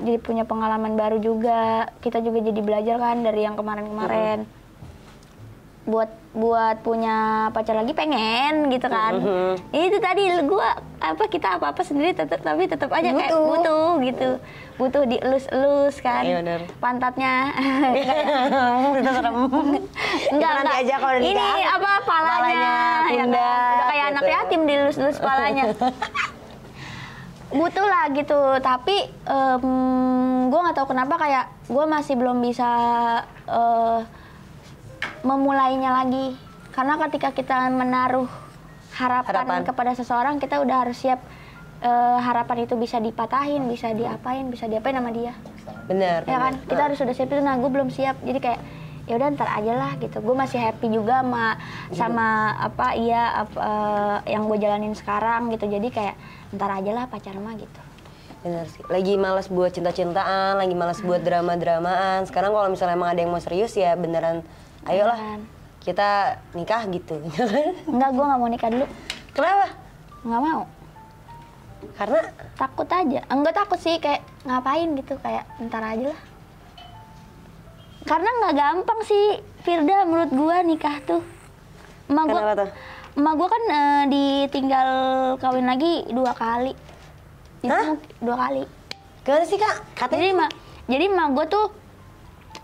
jadi punya pengalaman baru juga. Kita juga jadi belajar kan dari yang kemarin-kemarin. Buat punya pacar lagi pengen gitu kan. Itu tadi gue kita apa sendiri tapi tetap aja kayak butuh gitu. Butuh dielus-elus kan. Iya bener. Pantatnya. Itu serem. Enggak. Aja kalau ini nikah. palanya ya kan? Udah kayak anak yatim dielus-elus palanya. Butuh lah gitu, tapi gue nggak tahu kenapa kayak gue masih belum bisa memulainya lagi, karena ketika kita menaruh harapan kepada seseorang, kita udah harus siap harapan itu bisa dipatahin, bisa diapain sama dia. Bener. Ya kan, kita harus sudah siap itu. Nah, gue belum siap, jadi kayak ya udah ntar aja lah gitu. Gue masih happy juga sama yang gue jalanin sekarang gitu. Jadi kayak ntar aja lah pacar mah gitu. Bener sih. Lagi malas buat cinta-cintaan, lagi malas buat drama-dramaan. Sekarang kalau misalnya emang ada yang mau serius ya beneran, ayolah kita nikah gitu. Enggak, gue nggak mau nikah dulu. Kenapa? Nggak mau. Karena takut aja. Enggak takut sih, kayak ngapain gitu, kayak ntar aja lah. Karena nggak gampang sih, Firda, menurut gue nikah tuh. Emak gue kan ditinggal kawin lagi 2 kali. Hah? 2 kali. Gimana sih Kak? Katanya Jadi emak gue tuh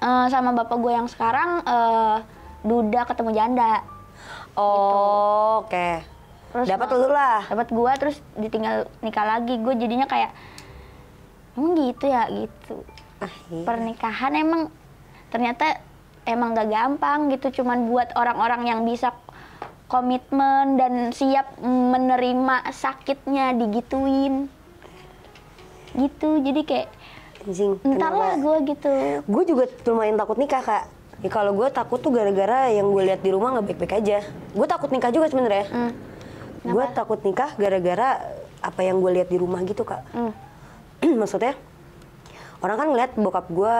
sama bapak gue yang sekarang duda ketemu janda. Oh, gitu. Oke. Terus dapat lu lah. Dapat gue, terus ditinggal nikah lagi. Gue jadinya kayak emang gitu ya gitu. Iya. Pernikahan ternyata emang gak gampang gitu, cuman buat orang-orang yang bisa komitmen dan siap menerima sakitnya digituin gitu. Jadi kayak entar lah gue gitu. Gue juga lumayan takut nikah Kak. Ya, kalau gue takut tuh gara-gara yang gue lihat di rumah nggak baik-baik aja. Gue takut nikah juga sebenarnya. Gue takut nikah gara-gara apa yang gue lihat di rumah gitu Kak. Maksudnya orang kan ngeliat bokap gue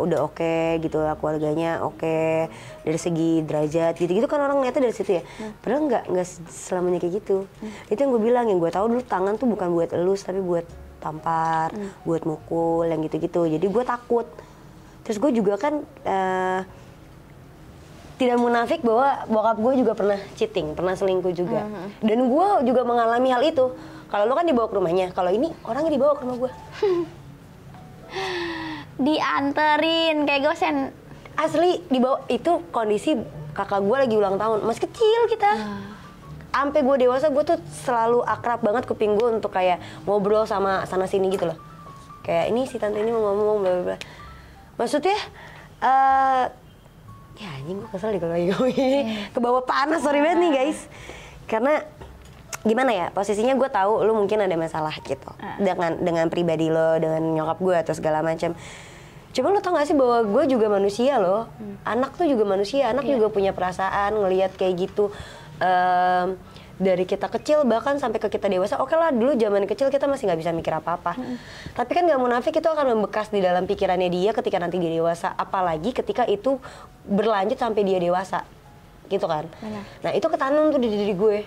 udah oke gitu lah, keluarganya oke, dari segi derajat gitu-gitu kan orang ngeliatnya dari situ ya. Padahal nggak selamanya kayak gitu. Itu yang gue bilang, yang gue tahu dulu tangan tuh bukan buat elus tapi buat tampar, buat mukul yang gitu-gitu. Jadi gue takut. Terus gue juga kan tidak munafik bahwa bokap gue juga pernah cheating, pernah selingkuh juga. Dan gue juga mengalami hal itu. Kalau lo kan dibawa ke rumahnya, kalau ini orangnya dibawa ke rumah gue. Dianterin kayak gosen. Asli dibawa, itu kondisi kakak gue lagi ulang tahun, masih kecil kita. Sampai gue dewasa gue tuh selalu akrab banget kuping gue untuk kayak ngobrol sama sana sini gitu loh. Kayak ini si tante ini mau ngomong bla bla bla. Maksudnya ya anjing gue kesel deh kalau lagi ngomong ini. Kebawa panas, sorry banget nih guys. Karena gimana ya, posisinya gue tahu lu mungkin ada masalah gitu dengan pribadi lo, dengan nyokap gue atau segala macam. Cuma lo tau gak sih bahwa gue juga manusia loh. Anak tuh juga manusia, anak juga punya perasaan ngelihat kayak gitu. Dari kita kecil bahkan sampai ke kita dewasa, oke lah dulu zaman kecil kita masih nggak bisa mikir apa-apa. Tapi kan nggak munafik, itu akan membekas di dalam pikirannya dia ketika nanti dia dewasa. Apalagi ketika itu berlanjut sampai dia dewasa, gitu kan. Nah itu ketanam tuh di diri gue.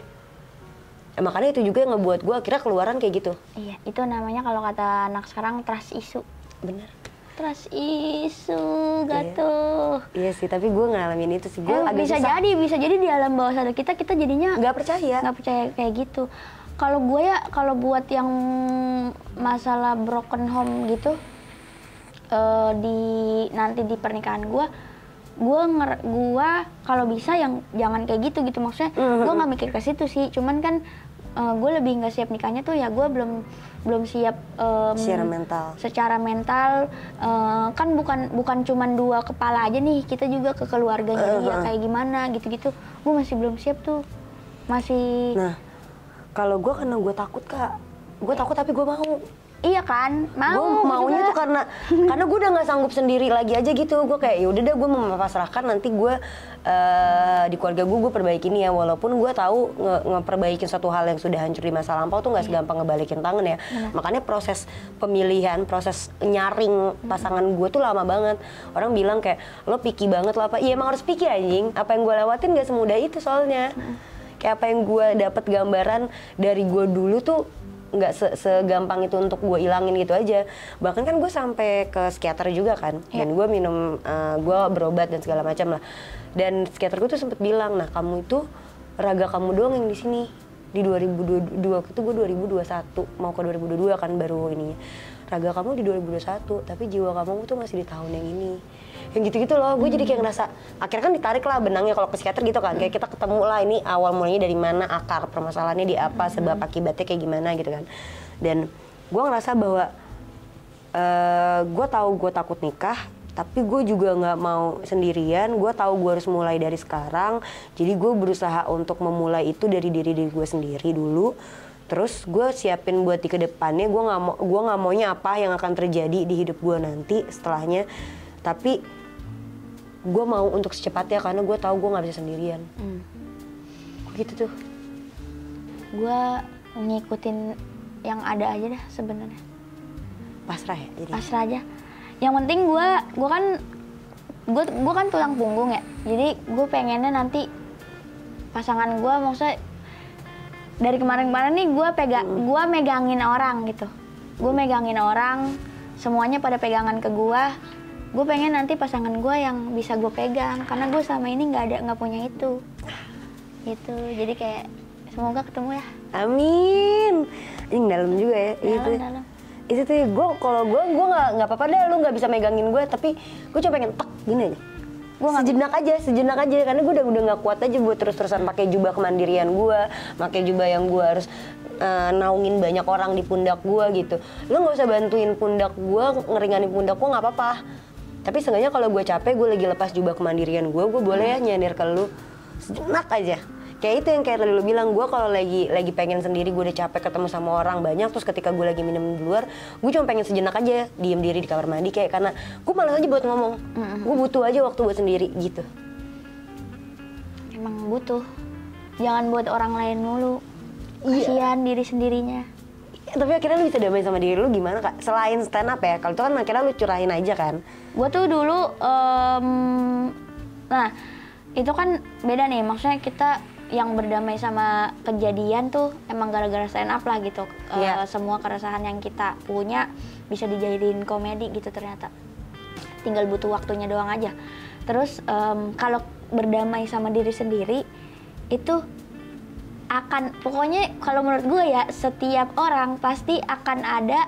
Makanya itu juga yang ngebuat gue akhirnya keluaran kayak gitu. Iya, itu namanya kalau kata anak sekarang trust issue. Bener. Trust issue, gaduh. Iya sih, tapi gue ngalamin itu sih. Gue agak bisa susah. bisa jadi di alam bawah sadar kita jadinya nggak percaya kayak gitu. Kalau gue ya, kalau buat yang masalah broken home gitu, nanti di pernikahan gue kalau bisa yang jangan kayak gitu maksudnya. Gue nggak mikir ke situ sih, cuman kan gue lebih nggak siap nikahnya tuh ya gue belum siap secara mental. Kan bukan cuman 2 kepala aja nih, kita juga ke keluarganya dia kayak gimana gitu-gitu. Gue masih belum siap tuh, masih. Nah kalau gue karena gue takut Kak, gue takut tapi gue mau. Iya kan, gue maunya tuh karena gue udah nggak sanggup sendiri lagi aja gitu. Gue kayak yaudah deh, gue mau pasrahkan nanti gue di keluarga gue perbaikin ya, walaupun gue tahu ngeperbaikin suatu hal yang sudah hancur di masa lampau tuh nggak segampang ngebalikin tangan ya. Makanya proses pemilihan, proses nyaring pasangan gue tuh lama banget. Orang bilang kayak lo picky banget lah apa? Iya emang harus picky anjing. Apa yang gue lewatin nggak semudah itu soalnya. Kayak apa yang gue dapat gambaran dari gue dulu tuh nggak segampang itu untuk gue ilangin gitu aja. Bahkan kan gue sampai ke psikiater juga kan, dan gue minum, gue berobat dan segala macam lah. Dan psikiater gue tuh sempet bilang, nah kamu itu raga kamu doang yang di sini. Di 2022 itu gue 2021 mau ke 2022 kan baru ininya. Raga kamu di 2021, tapi jiwa kamu tuh masih di tahun yang ini. Yang gitu-gitu loh, gue jadi kayak ngerasa, akhirnya kan ditarik lah benangnya kalau ke psikiater gitu kan. Kayak kita ketemu lah ini awal mulanya dari mana, akar permasalahannya di apa, sebab akibatnya kayak gimana gitu kan. Dan gue ngerasa bahwa gue tahu gue takut nikah, tapi gue juga nggak mau sendirian. Gue tahu gue harus mulai dari sekarang, jadi gue berusaha untuk memulai itu dari diri gue sendiri dulu. Terus gue siapin buat di kedepannya, gue nggak maunya apa yang akan terjadi di hidup gue nanti setelahnya. Tapi gue mau untuk secepatnya karena gue tahu gue nggak bisa sendirian. Gitu tuh. Gue ngikutin yang ada aja dah sebenarnya. Pasrah ya jadi. Pasrah aja. Yang penting gue kan tulang punggung ya. Jadi gue pengennya nanti pasangan gue, maksudnya dari kemarin-kemarin nih gue megangin orang gitu. Gue megangin orang, semuanya pada pegangan ke gue. Gue pengen nanti pasangan gue yang bisa gue pegang, karena gue selama ini nggak punya itu. Gitu. Jadi kayak semoga ketemu ya. Amin. Ini dalam juga ya. Dalam. Itu tuh gue nggak apa-apa deh lu nggak bisa megangin gue, tapi gue cuma pengen tek gini aja. Sejenak aja karena gue udah nggak kuat aja buat terus-terusan pakai jubah kemandirian gue, pakai jubah yang gue harus naungin banyak orang di pundak gue gitu. Lu nggak usah bantuin pundak gue, ngeringanin pundak gue nggak apa-apa. Tapi seenggaknya kalau gue capek, gue lagi lepas jubah kemandirian gue boleh ya nyender ke lu sejenak aja. Kayak itu yang kayak tadi lu bilang, gue kalau lagi pengen sendiri, gue udah capek ketemu sama orang banyak, terus ketika gue lagi minum di luar, gue cuma pengen sejenak aja diem diri di kamar mandi, kayak karena gue malas aja buat ngomong. Gue butuh aja waktu buat sendiri gitu. Emang butuh, jangan buat orang lain mulu. Kasihan diri sendirinya. Tapi akhirnya lu bisa damai sama diri lu gimana Kak? Selain stand up ya, kalau itu kan akhirnya lu curahin aja kan? Gue tuh dulu, nah itu kan beda nih, maksudnya kita yang berdamai sama kejadian tuh emang gara-gara stand up lah gitu. Semua keresahan yang kita punya bisa dijadiin komedi gitu ternyata. Tinggal butuh waktunya doang aja. Terus kalau berdamai sama diri sendiri itu akan, pokoknya kalau menurut gue ya, setiap orang pasti akan ada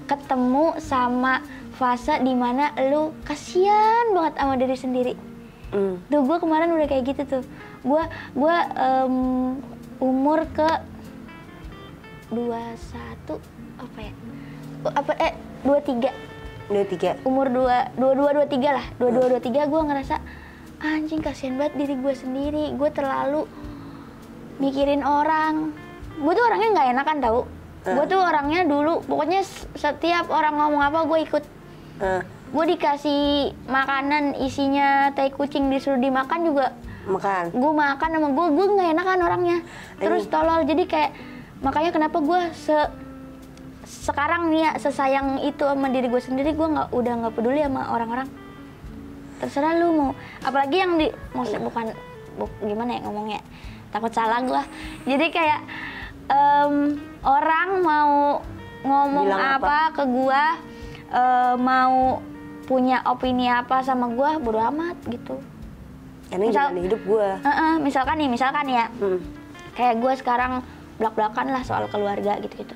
ketemu sama fase dimana lu kasihan banget sama diri sendiri. Tuh gue kemarin udah kayak gitu tuh. Gue umur ke 21 apa ya? 23. Umur 22 23 lah. 22 23 gue ngerasa anjing kasihan banget diri gue sendiri. Gue terlalu mikirin orang. Gue tuh orangnya nggak enakan tau. Gue tuh orangnya dulu pokoknya setiap orang ngomong apa gue ikut. Gue dikasih makanan isinya tai kucing disuruh dimakan juga makan. Gue makan sama gue nggak enakan orangnya. Terus tolol, jadi kayak makanya kenapa gue sekarang nih ya sesayang itu sama diri gue sendiri. Gue udah nggak peduli sama orang-orang. Terserah lu mau, apalagi yang maksudnya bukan gimana ya ngomongnya, takut salah gue. Jadi kayak orang mau ngomong apa ke gue, mau punya opini apa sama gue, bodo amat gitu. Karena jalan hidup gue. Misalkan ya, kayak gue sekarang belak-belakan lah soal keluarga gitu-gitu.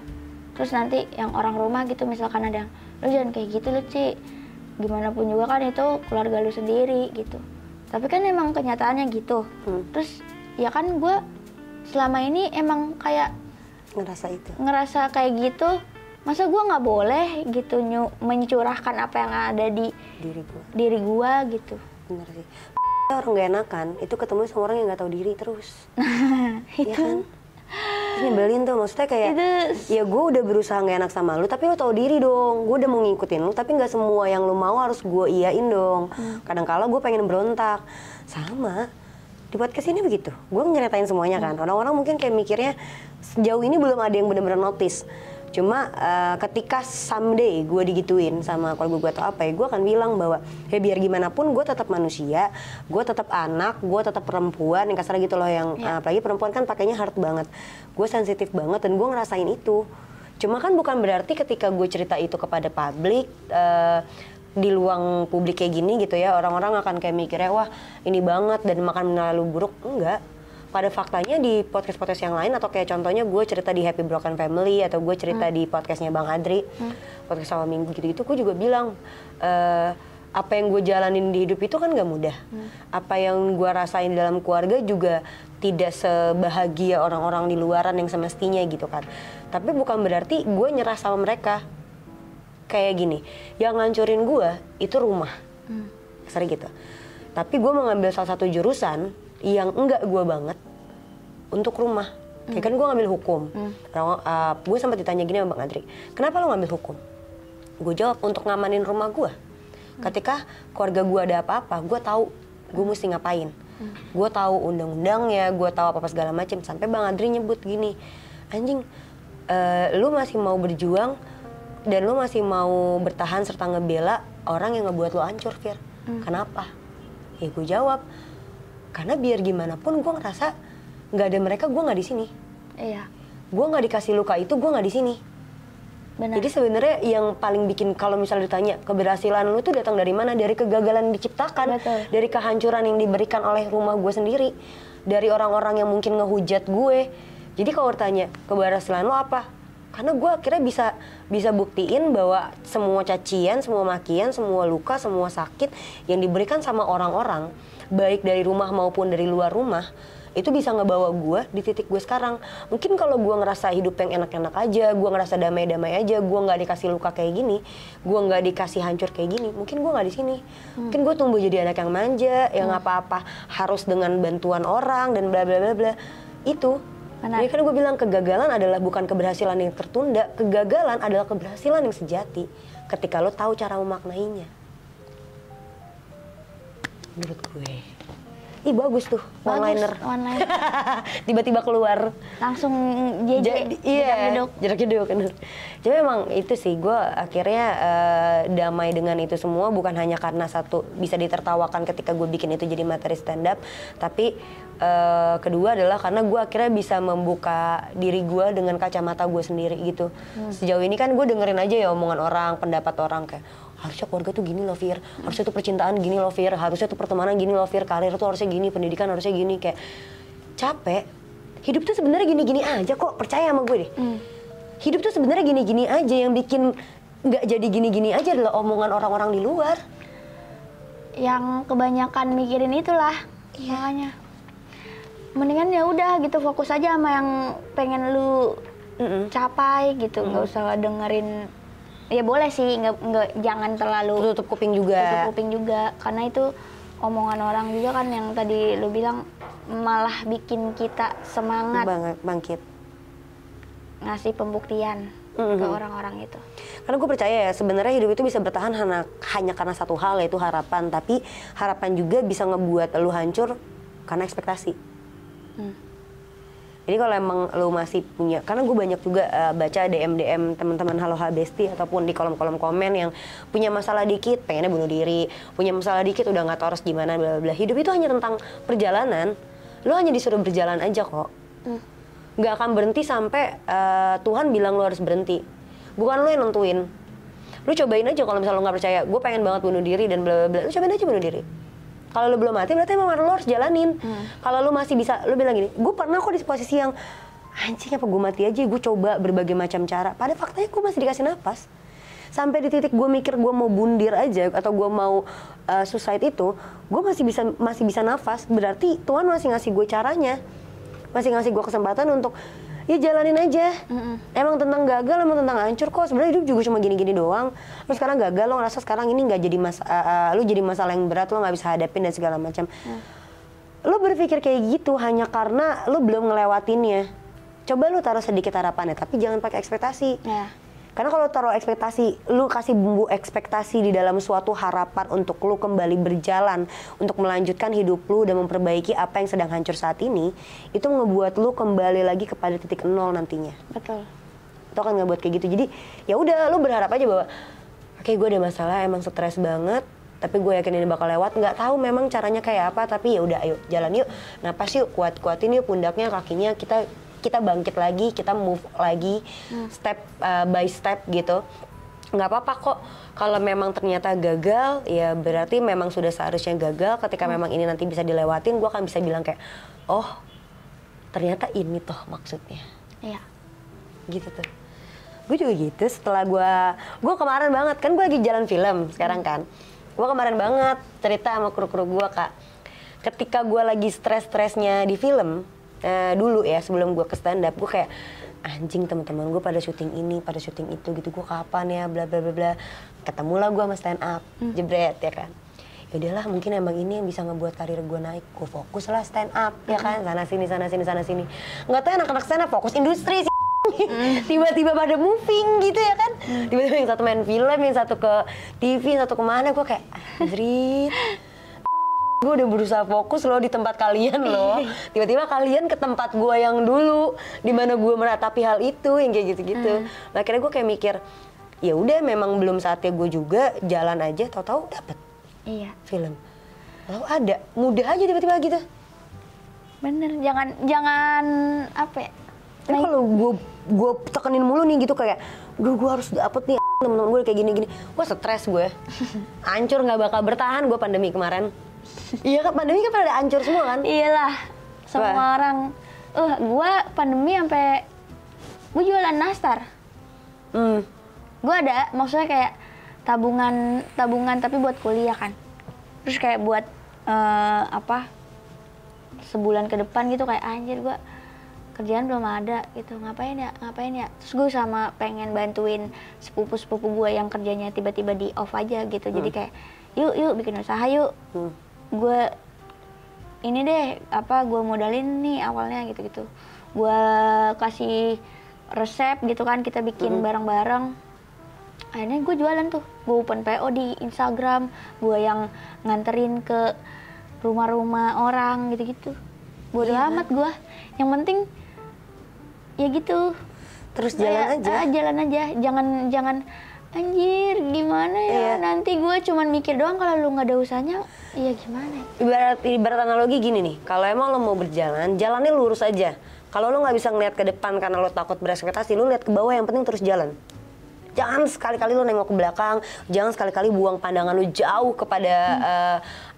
Terus nanti yang orang rumah gitu, misalkan ada yang, lu jangan kayak gitu lu Ci, gimana pun juga kan itu keluarga lu sendiri gitu. Tapi kan emang kenyataannya gitu. Terus ya kan gue selama ini emang kayak ngerasa kayak gitu. Masa gue nggak boleh gitu mencurahkan apa yang ada di diri gue gitu. Bener sih. Orang gak enakan itu ketemu sama orang yang nggak tahu diri terus. Itu ya kan? Terus nyebelin tuh, maksudnya kayak ya gue udah berusaha gak enak sama lu, tapi lu tahu diri dong. Gue udah mau ngikutin lu, tapi nggak semua yang lu mau harus gue iyain dong. Kadang-kala gue pengen berontak. Sama di podcast ini begitu. Gue nyeritain semuanya kan. Orang-orang mungkin kayak mikirnya sejauh ini belum ada yang benar-benar notice. Cuma ketika someday gue digituin sama keluarga gue atau apa ya, gue akan bilang bahwa ya biar gimana pun gue tetap manusia, gue tetap anak, gue tetap perempuan, yang kasar gitu loh, yang apalagi perempuan kan pakainya hard banget. Gue sensitif banget dan gue ngerasain itu. Cuma kan bukan berarti ketika gue cerita itu kepada publik, di ruang publik kayak gini gitu ya, orang-orang akan kayak mikirnya wah ini banget dan makan menalu buruk. Enggak. Pada faktanya di podcast-podcast yang lain, atau kayak contohnya gue cerita di Happy Broken Family, atau gue cerita di podcastnya Bang Adri, podcast awal minggu gitu-gitu, gue juga bilang apa yang gue jalanin di hidup itu kan gak mudah. Apa yang gue rasain dalam keluarga juga tidak sebahagia orang-orang di luaran yang semestinya gitu kan. Tapi bukan berarti gue nyerah sama mereka. Kayak gini, yang ngancurin gue itu rumah, sering gitu. Tapi gue mau ngambil salah satu jurusan yang enggak gue banget untuk rumah. Kayak kan gue ngambil hukum. Gue sempat ditanya gini sama Bang Adri, kenapa lo ngambil hukum? Gue jawab untuk ngamanin rumah gue. Ketika keluarga gue ada apa-apa, gue tahu gue mesti ngapain. Gue tahu undang-undangnya, gue tahu apa-apa segala macam. Sampai Bang Adri nyebut gini, anjing, lu masih mau berjuang dan lu masih mau bertahan serta ngebela orang yang ngebuat lu hancur, Fir. Kenapa? Ya gue jawab, karena biar gimana pun gue ngerasa nggak ada mereka, gue nggak di sini. Iya. Gue nggak dikasih luka itu, gue nggak di sini. Benar. Jadi sebenarnya yang paling bikin, kalau misalnya ditanya keberhasilan lu tuh datang dari mana? Dari kegagalan yang diciptakan, dari kehancuran yang diberikan oleh rumah gue sendiri, dari orang-orang yang mungkin ngehujat gue. Jadi kalau ditanya keberhasilan lu apa? Karena gue akhirnya bisa buktiin bahwa semua cacian, semua makian, semua luka, semua sakit yang diberikan sama orang-orang, baik dari rumah maupun dari luar rumah, itu bisa ngebawa gue di titik gue sekarang. Mungkin kalau gue ngerasa hidup yang enak-enak aja, gue ngerasa damai-damai aja, gue nggak dikasih luka kayak gini, gue nggak dikasih hancur kayak gini, mungkin gue nggak di sini. Mungkin gue tumbuh jadi anak yang manja, yang apa-apa harus dengan bantuan orang dan bla bla bla bla. Itu. Jadi kan gue bilang kegagalan adalah bukan keberhasilan yang tertunda, kegagalan adalah keberhasilan yang sejati ketika lo tahu cara memaknainya. Menurut gue. Ih bagus tuh, one-liner. Tiba-tiba keluar. Langsung jarak jeduk. Jadi emang itu sih, gue akhirnya damai dengan itu semua. Bukan hanya karena satu, bisa ditertawakan ketika gue bikin itu jadi materi stand up. Tapi kedua adalah karena gue akhirnya bisa membuka diri gue dengan kacamata gue sendiri gitu. Sejauh ini kan gue dengerin aja ya omongan orang, pendapat orang kayak harusnya keluarga tuh gini loh Fir, harusnya tuh percintaan gini loh Fir, harusnya tuh pertemanan gini loh Fir, karir tuh harusnya gini, pendidikan harusnya gini. Kayak capek. Hidup tuh sebenarnya gini-gini aja kok, percaya sama gue deh. Hidup tuh sebenarnya gini-gini aja, yang bikin nggak jadi gini-gini aja adalah omongan orang-orang di luar. Yang kebanyakan mikirin itulah, makanya mendingan ya udah gitu, fokus aja sama yang pengen lu capai gitu, nggak usah dengerin. Ya boleh sih, nggak jangan terlalu tutup kuping juga, karena itu omongan orang juga kan yang tadi lu bilang malah bikin kita semangat bangkit, ngasih pembuktian ke orang-orang itu. Karena gue percaya ya sebenarnya hidup itu bisa bertahan hanya karena satu hal, yaitu harapan. Tapi harapan juga bisa ngebuat lu hancur karena ekspektasi. Jadi kalau emang lo masih punya, karena gue banyak juga baca DM teman-teman Halo Habesti ataupun di kolom-kolom komen yang punya masalah dikit pengennya bunuh diri, punya masalah dikit udah nggak tahu harus gimana, bla bla. Hidup itu hanya tentang perjalanan, lo hanya disuruh berjalan aja kok, nggak akan berhenti sampai Tuhan bilang lo harus berhenti, bukan lo yang nentuin. Lo cobain aja kalau misalnya lo nggak percaya, gue pengen banget bunuh diri dan bla bla bla, lo cobain aja bunuh diri. Kalau lu belum mati berarti emang lo harus jalanin. Kalau lu masih bisa, lu bilang gini, gue pernah kok di posisi yang anjing apa gue mati aja, gue coba berbagai macam cara. Pada faktanya gue masih dikasih napas. Sampai di titik gue mikir gue mau bundir aja atau gue mau suicide itu, gue masih bisa nafas. Berarti Tuhan masih ngasih gue caranya, masih ngasih gue kesempatan untuk ya jalanin aja. Emang tentang gagal, emang tentang hancur kok. Sebenarnya hidup juga cuma gini-gini doang. Lo sekarang gagal, lo ngerasa sekarang ini nggak jadi lo jadi masalah yang berat, lo nggak bisa hadapin dan segala macam. Lo berpikir kayak gitu hanya karena lo belum ngelewatinnya. Coba lo taruh sedikit harapannya, tapi jangan pakai ekspektasi. Karena kalau taruh ekspektasi, lu kasih bumbu ekspektasi di dalam suatu harapan untuk lu kembali berjalan, untuk melanjutkan hidup lu dan memperbaiki apa yang sedang hancur saat ini, itu ngebuat lu kembali lagi kepada titik nol nantinya. Betul. itu akan ngebuat kayak gitu. Jadi ya udah lu berharap aja bahwa oke, gue ada masalah, emang stres banget, tapi gue yakin ini bakal lewat. Nggak tahu memang caranya kayak apa, tapi ya udah, ayo jalan yuk, napas yuk, kuatin yuk pundaknya, kakinya, kita bangkit lagi, kita move lagi, step by step gitu. Nggak apa-apa kok kalau memang ternyata gagal, ya berarti memang sudah seharusnya gagal. Ketika memang ini nanti bisa dilewatin, gue akan bisa bilang kayak, oh ternyata ini toh maksudnya. Iya. Gitu tuh. Gue juga gitu, setelah gue kemarin banget, kan gue lagi jalan film sekarang kan. Gue kemarin banget cerita sama kru-kru gue, Kak. Ketika gue lagi stres-stresnya di film, dulu ya sebelum gue ke stand up, gue kayak, anjing teman-teman gue pada syuting ini, pada syuting itu gitu, gue kapan ya, bla bla bla bla. Ketemulah gue sama stand up, jebret ya kan. Ya udahlah, mungkin emang ini yang bisa ngebuat karir gue naik. Gue fokus lah stand up ya kan, sana sini. Nggak tahu anak-anak stand up fokus industri sih. Tiba-tiba pada moving gitu ya kan. Tiba-tiba yang satu main film, yang satu ke TV, yang satu kemana. Gue kayak, anjrit. Gue udah berusaha fokus loh di tempat kalian loh. Tiba-tiba kalian ke tempat gue yang dulu, di mana gue meratapi hal itu, yang kayak gitu-gitu. Nah, akhirnya gue kayak mikir, ya udah memang belum saatnya gue juga, jalan aja, tahu-tahu dapet film. Lalu ada, mudah aja tiba-tiba gitu. Bener, jangan apa ya? Tapi kalau gue tekenin mulu nih gitu kayak, gue harus dapet nih temen-temen gue kayak gini-gini. Gue stres gue, hancur nggak bakal bertahan gue pandemi kemarin. Iya kan, pandemi kan pada hancur semua kan? Iyalah, semua orang. Gue pandemi sampai gue jualan nastar. Gue ada, maksudnya kayak tabungan tapi buat kuliah kan. Terus kayak buat sebulan ke depan gitu, kayak anjir gue kerjaan belum ada gitu, ngapain ya. Terus gue sama pengen bantuin sepupu gue yang kerjanya tiba-tiba di off aja gitu. Jadi kayak yuk bikin usaha yuk. Gue ini deh gue modalin nih awalnya gitu. Gue kasih resep gitu kan, kita bikin bareng-bareng. Akhirnya gue jualan tuh, gue open PO di Instagram, gue yang nganterin ke rumah-rumah orang gitu-gitu. Bodo amat gue, yang penting ya gitu. Terus jalan aja. Jalan aja, jangan anjir gimana ya, nanti gue cuman mikir doang. Kalau lu nggak ada usahanya, iya gimana? Ibarat analogi gini nih, kalau emang lo mau berjalan, jalannya lurus aja. Kalau lo nggak bisa ngeliat ke depan karena lo takut berekspektasi, lo lihat ke bawah, yang penting terus jalan. Jangan sekali-kali lo nengok ke belakang, jangan sekali-kali buang pandangan lo jauh kepada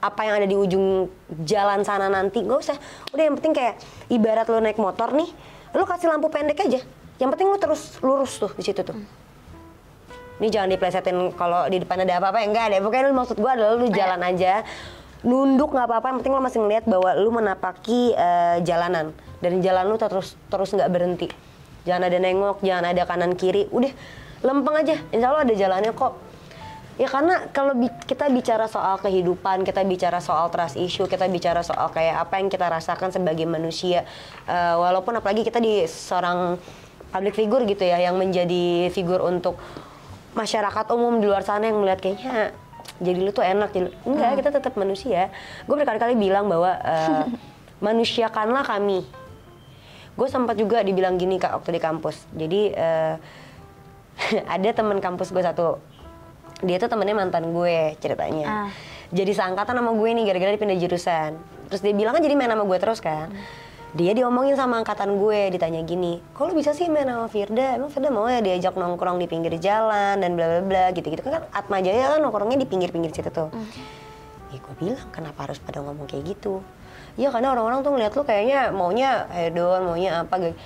apa yang ada di ujung jalan sana nanti. Gak usah, udah yang penting kayak ibarat lo naik motor nih, lo kasih lampu pendek aja. Yang penting lo terus lurus tuh di situ tuh. Ini jangan diplesetin kalau di depan ada apa-apa, enggak ada. Pokoknya maksud gue adalah lu jalan aja, nunduk nggak apa-apa. Yang penting lo masih ngeliat bahwa lu menapaki jalanan, dan jalan lu terus nggak berhenti. Jangan ada nengok, jangan ada kanan kiri. Udah lempeng aja, insya Allah ada jalannya kok. Ya karena kalau kita bicara soal kehidupan, kita bicara soal trust issue, kita bicara soal kayak apa yang kita rasakan sebagai manusia. Walaupun apalagi kita di seorang public figure gitu ya, yang menjadi figur untuk masyarakat umum di luar sana yang melihat kayaknya jadi lu tuh enak. Enggak, kita tetap manusia. Gue berkali-kali bilang bahwa manusiakanlah kami. Gue sempat juga dibilang gini Kak waktu di kampus. Jadi ada teman kampus gue satu, dia tuh temennya mantan gue ceritanya. Jadi seangkatan sama gue nih gara-gara dia pindah jurusan. Terus dia bilang kan jadi main sama gue terus kan. Dia diomongin sama angkatan gue, ditanya gini, kok lu bisa sih main sama Firda? Emang Firda mau ya diajak nongkrong di pinggir jalan dan bla bla bla gitu-gitu. Kan Atma Jaya kan nongkrongnya di pinggir-pinggir situ tuh. Ya gue bilang, kenapa harus pada ngomong kayak gitu? Ya karena orang-orang tuh ngeliat lu kayaknya maunya hedon, maunya apa.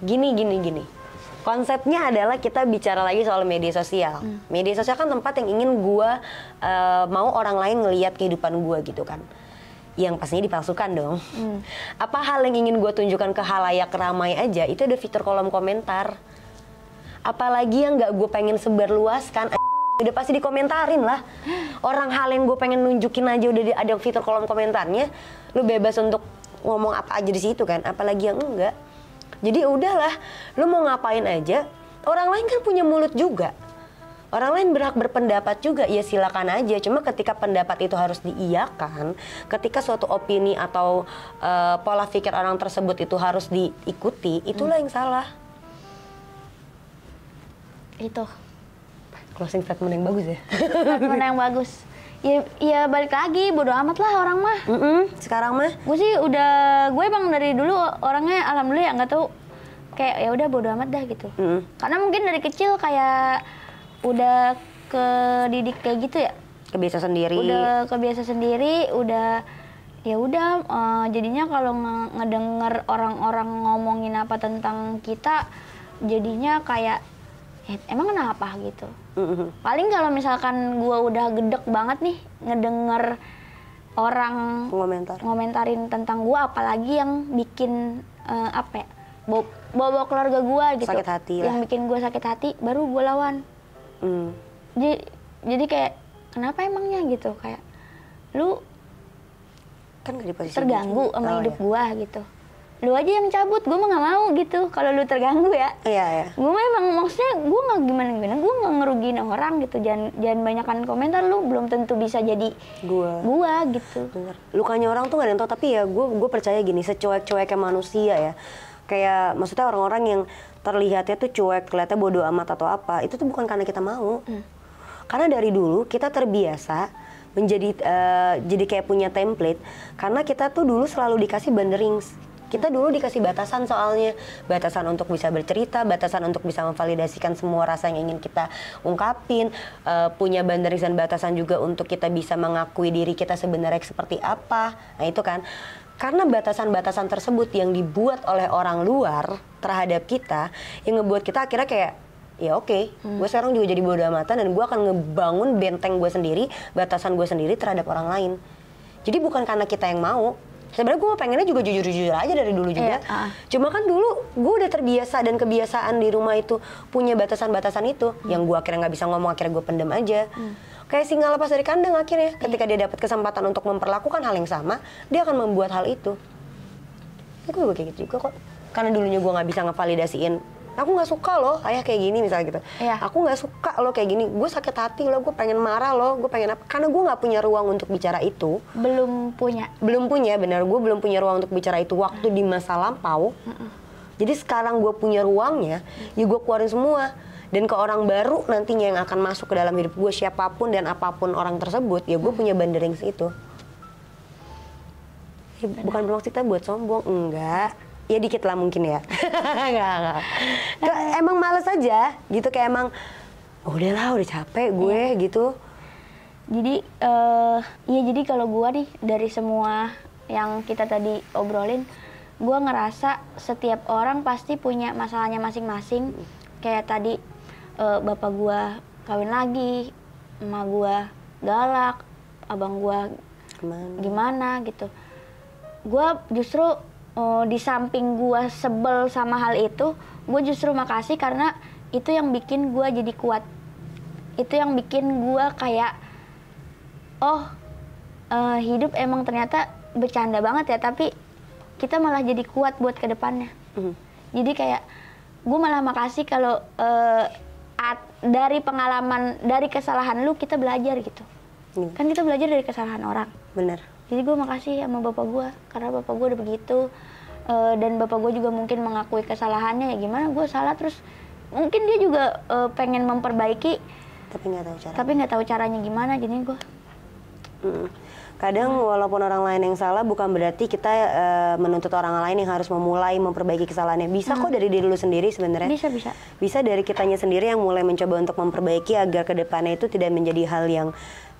Gini. Konsepnya adalah kita bicara lagi soal media sosial. Media sosial kan tempat yang ingin gue mau orang lain ngeliat kehidupan gue gitu kan. Yang pastinya dipalsukan dong. Apa hal yang ingin gue tunjukkan ke halayak ramai aja, itu ada fitur kolom komentar. Apalagi yang gak gue pengen sebarluaskan, udah pasti dikomentarin lah. Orang hal yang gue pengen nunjukin aja udah ada fitur kolom komentarnya. Lu bebas untuk ngomong apa aja di situ kan, apalagi yang enggak. Jadi udahlah, lu mau ngapain aja, orang lain kan punya mulut juga. Orang lain berhak berpendapat juga, ya silakan aja. Cuma ketika pendapat itu harus diiyakan, ketika suatu opini atau pola pikir orang tersebut itu harus diikuti, itulah yang salah. Itu closing statement yang bagus ya. statement yang bagus. Ya balik lagi, bodo amat lah orang mah. Sekarang mah Gue sih gue emang dari dulu orangnya alhamdulillah ya nggak tahu, kayak ya udah bodo amat dah gitu. Karena mungkin dari kecil kayak udah kedidik kayak gitu ya. kebiasa sendiri. Udah kebiasa sendiri, udah ya udah jadinya kalau ngedenger orang-orang ngomongin apa tentang kita, jadinya kayak emang kenapa gitu. Paling kalau misalkan gue udah gedek banget nih ngedenger orang ngomentarin tentang gue, apalagi yang bikin apa ya, bawa keluarga gue gitu, sakit hati lah. yang bikin gue sakit hati, baru gue lawan. Jadi kayak kenapa emangnya gitu, kayak lu kan gak di posisi terganggu sama hidup gue gitu. Lu aja yang cabut, gue mah nggak mau gitu kalau lu terganggu ya. Iya. Gue mah emang maksudnya gue nggak gimana, gue nggak ngerugiin orang gitu. Jangan banyakkan komentar, lu belum tentu bisa jadi gue gitu. Bener. Lukanya orang tuh gak ada yang tau, tapi ya gue percaya gini, secuek-cueknya manusia ya. Kayak maksudnya orang-orang yang terlihatnya tuh cuek, kelihatannya bodoh amat atau apa, itu tuh bukan karena kita mau. Karena dari dulu kita terbiasa menjadi jadi kayak punya template, karena kita tuh dulu selalu dikasih boundaries. Kita dulu dikasih batasan, soalnya batasan untuk bisa bercerita, batasan untuk bisa memvalidasikan semua rasa yang ingin kita ungkapin, punya boundaries dan batasan juga untuk kita bisa mengakui diri kita sebenarnya seperti apa. Nah itu kan, karena batasan-batasan tersebut yang dibuat oleh orang luar terhadap kita, yang ngebuat kita akhirnya kayak ya oke, gue sekarang juga jadi bodo amatan dan gue akan ngebangun benteng gue sendiri, batasan gue sendiri terhadap orang lain. Jadi bukan karena kita yang mau. Sebenarnya gue pengennya juga jujur-jujur aja dari dulu juga. Cuma kan dulu gue udah terbiasa dan kebiasaan di rumah itu punya batasan-batasan itu, yang gue akhirnya nggak bisa ngomong, akhirnya gue pendem aja. Kayak singa lepas dari kandang akhirnya. Ketika dia dapat kesempatan untuk memperlakukan hal yang sama, dia akan membuat hal itu. Ya, gue kayak gitu juga kok. Karena dulunya gue nggak bisa ngevalidasiin. Aku nggak suka loh ayah kayak gini misalnya gitu. Aku nggak suka loh kayak gini. Gue sakit hati loh. Gue pengen marah loh. Gue pengen apa? Karena gue nggak punya ruang untuk bicara itu. Belum punya, Benar. Gue belum punya ruang untuk bicara itu waktu di masa lampau. Jadi sekarang gue punya ruangnya. Ya gue keluarin semua. Dan ke orang baru nantinya yang akan masuk ke dalam hidup gue, siapapun dan apapun orang tersebut, ya gue punya boundaries itu. Ya, bukan bermaksud kita buat sombong, enggak. Ya dikit lah mungkin ya. Enggak. Emang males aja gitu, kayak emang udahlah, udah capek gue gitu. Jadi ya jadi kalau gue nih dari semua yang kita tadi obrolin, gue ngerasa setiap orang pasti punya masalahnya masing-masing. Kayak tadi bapak gue kawin lagi, emak gue galak, abang gue gimana gitu. Gue justru di samping gue sebel sama hal itu, gue justru makasih karena itu yang bikin gue jadi kuat. Itu yang bikin gue kayak, hidup emang ternyata bercanda banget ya, tapi kita malah jadi kuat buat kedepannya. Jadi kayak gue malah makasih kalau dari pengalaman, dari kesalahan lu kita belajar gitu. Kan kita belajar dari kesalahan orang. Bener. Jadi gue makasih sama bapak gue, karena bapak gue udah begitu. Dan bapak gue juga mungkin mengakui kesalahannya, ya gimana gue salah, terus mungkin dia juga pengen memperbaiki, tapi nggak tahu caranya gimana. Jadi gue kadang walaupun orang lain yang salah, bukan berarti kita menuntut orang lain yang harus memulai memperbaiki kesalahannya. Bisa kok dari diri lu sendiri sebenarnya. Bisa dari kitanya sendiri yang mulai mencoba untuk memperbaiki agar kedepannya itu tidak menjadi hal yang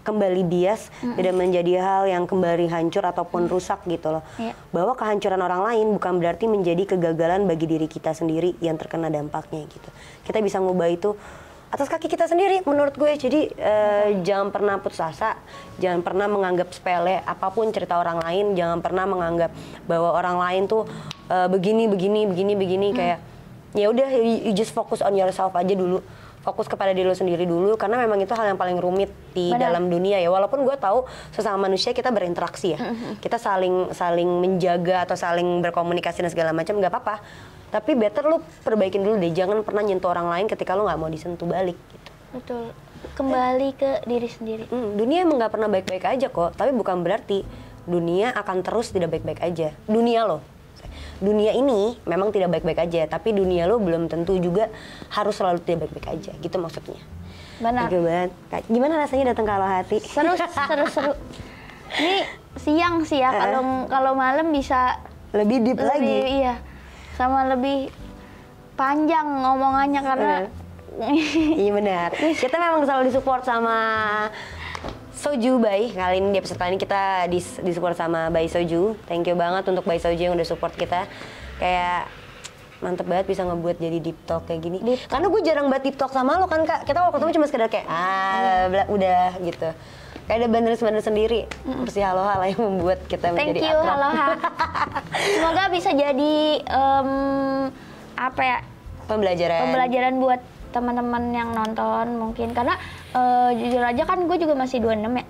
kembali bias, tidak menjadi hal yang kembali hancur ataupun rusak gitu loh. Bahwa kehancuran orang lain bukan berarti menjadi kegagalan bagi diri kita sendiri yang terkena dampaknya gitu. Kita bisa ngubah itu atas kaki kita sendiri menurut gue. Jadi jangan pernah putus asa, jangan pernah menganggap sepele apapun cerita orang lain, jangan pernah menganggap bahwa orang lain tuh begini. Kayak ya udah, you just focus on yourself aja dulu. Fokus kepada diri lo sendiri dulu, karena memang itu hal yang paling rumit di dalam dunia ya. Walaupun gue tahu sesama manusia kita berinteraksi ya, kita saling menjaga atau saling berkomunikasi dan segala macam, nggak apa-apa. Tapi better lu perbaikin dulu deh, jangan pernah nyentuh orang lain ketika lu nggak mau disentuh balik gitu. Betul, kembali ke diri sendiri. Dunia emang nggak pernah baik-baik aja kok, tapi bukan berarti dunia akan terus tidak baik-baik aja. Dunia dunia ini memang tidak baik-baik aja, tapi dunia lo belum tentu juga harus selalu tidak baik-baik aja, gitu maksudnya. Benar. Thank you banget. Gimana rasanya datang ke Halo Hati? Seru. Ini siang sih ya, kalau malam bisa lebih deep lagi. Iya, sama lebih panjang ngomongannya karena iya benar. Kita memang selalu disupport sama Soju Bai. Kali ini di episode kali ini kita disupport sama Bai Soju. Thank you banget untuk Bai Soju yang udah support kita. Kayak mantep banget bisa ngebuat jadi deep talk kayak gini. Karena gue jarang banget deep talk sama lo kan Kak. Kita kalau ketemu cuma sekedar kayak udah gitu. Kayak ada bandel sendiri. Bersih halo-halo yang membuat kita menjadi akrab. Thank you halo-halo. Semoga bisa jadi apa ya? Pembelajaran buat teman-teman yang nonton mungkin. Karena jujur aja kan gue juga masih 26 ya.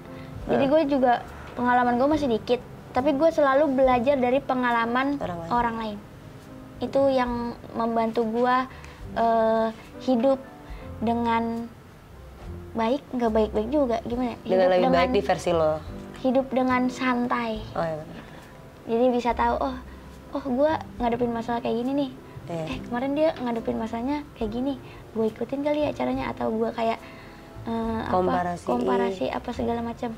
Jadi gue juga pengalaman gue masih dikit. Tapi gue selalu belajar dari pengalaman orang lain. Itu yang membantu gue hidup dengan baik, nggak baik-baik juga, gimana? Dengan lebih baik di versi lo. Hidup dengan santai. Oh iya. Jadi bisa tahu, oh gue ngadepin masalah kayak gini nih. Kemarin dia ngadepin masalahnya kayak gini, gue ikutin kali ya caranya, atau gue kayak komparasi apa segala macam.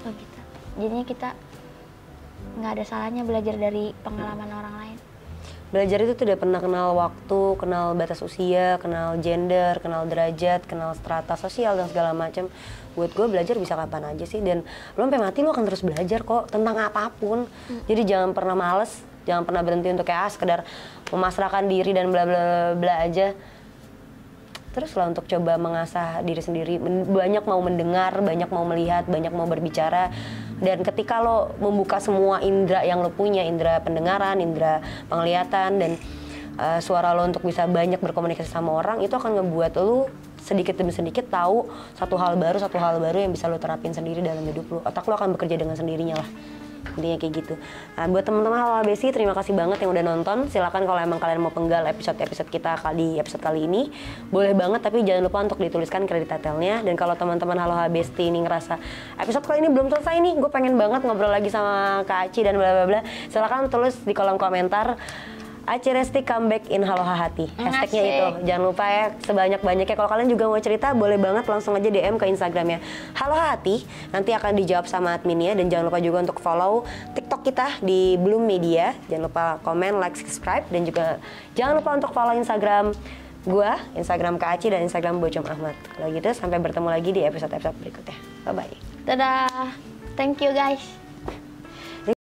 Oh gitu. Jadinya kita nggak ada salahnya belajar dari pengalaman orang lain. Belajar itu tidak pernah kenal waktu, kenal batas usia, kenal gender, kenal derajat, kenal strata sosial dan segala macam. Buat gue belajar bisa kapan aja sih, dan lo sampai mati lo akan terus belajar kok tentang apapun. Jadi jangan pernah males, jangan pernah berhenti untuk kayak sekedar memasrahkan diri dan bla bla bla aja. Terus lah untuk coba mengasah diri sendiri, banyak mau mendengar, banyak mau melihat, banyak mau berbicara. Dan ketika lo membuka semua indera yang lo punya, indera pendengaran, indera penglihatan, dan suara lo untuk bisa banyak berkomunikasi sama orang, itu akan ngebuat lo sedikit demi sedikit tahu satu hal baru yang bisa lo terapin sendiri dalam hidup lo. Otak lo akan bekerja dengan sendirinya lah. Intinya kayak gitu. Nah, buat teman-teman Halo HBC, terima kasih banget yang udah nonton. Silakan kalau emang kalian mau penggal episode kita di episode kali ini, boleh banget, tapi jangan lupa untuk dituliskan kredit detailnya. Dan kalau teman-teman Halo HBC ini ngerasa episode kali ini belum selesai nih, gue pengen banget ngobrol lagi sama Kak Aci dan bla bla bla, silakan tulis di kolom komentar Aci Resti comeback in Halo Hati. Hashtagnya itu. Jangan lupa ya, sebanyak-banyaknya. Kalau kalian juga mau cerita, boleh banget langsung aja DM ke Instagramnya Halo Hati. Nanti akan dijawab sama adminnya. Dan jangan lupa juga untuk follow TikTok kita di Bloom Media. Jangan lupa komen, like, subscribe. Dan juga jangan lupa untuk follow Instagram gue, Instagram Kak Aci, dan Instagram Bocom Ahmad. Kalau gitu, sampai bertemu lagi di episode-episode berikutnya. Bye-bye. Dadah. Thank you guys.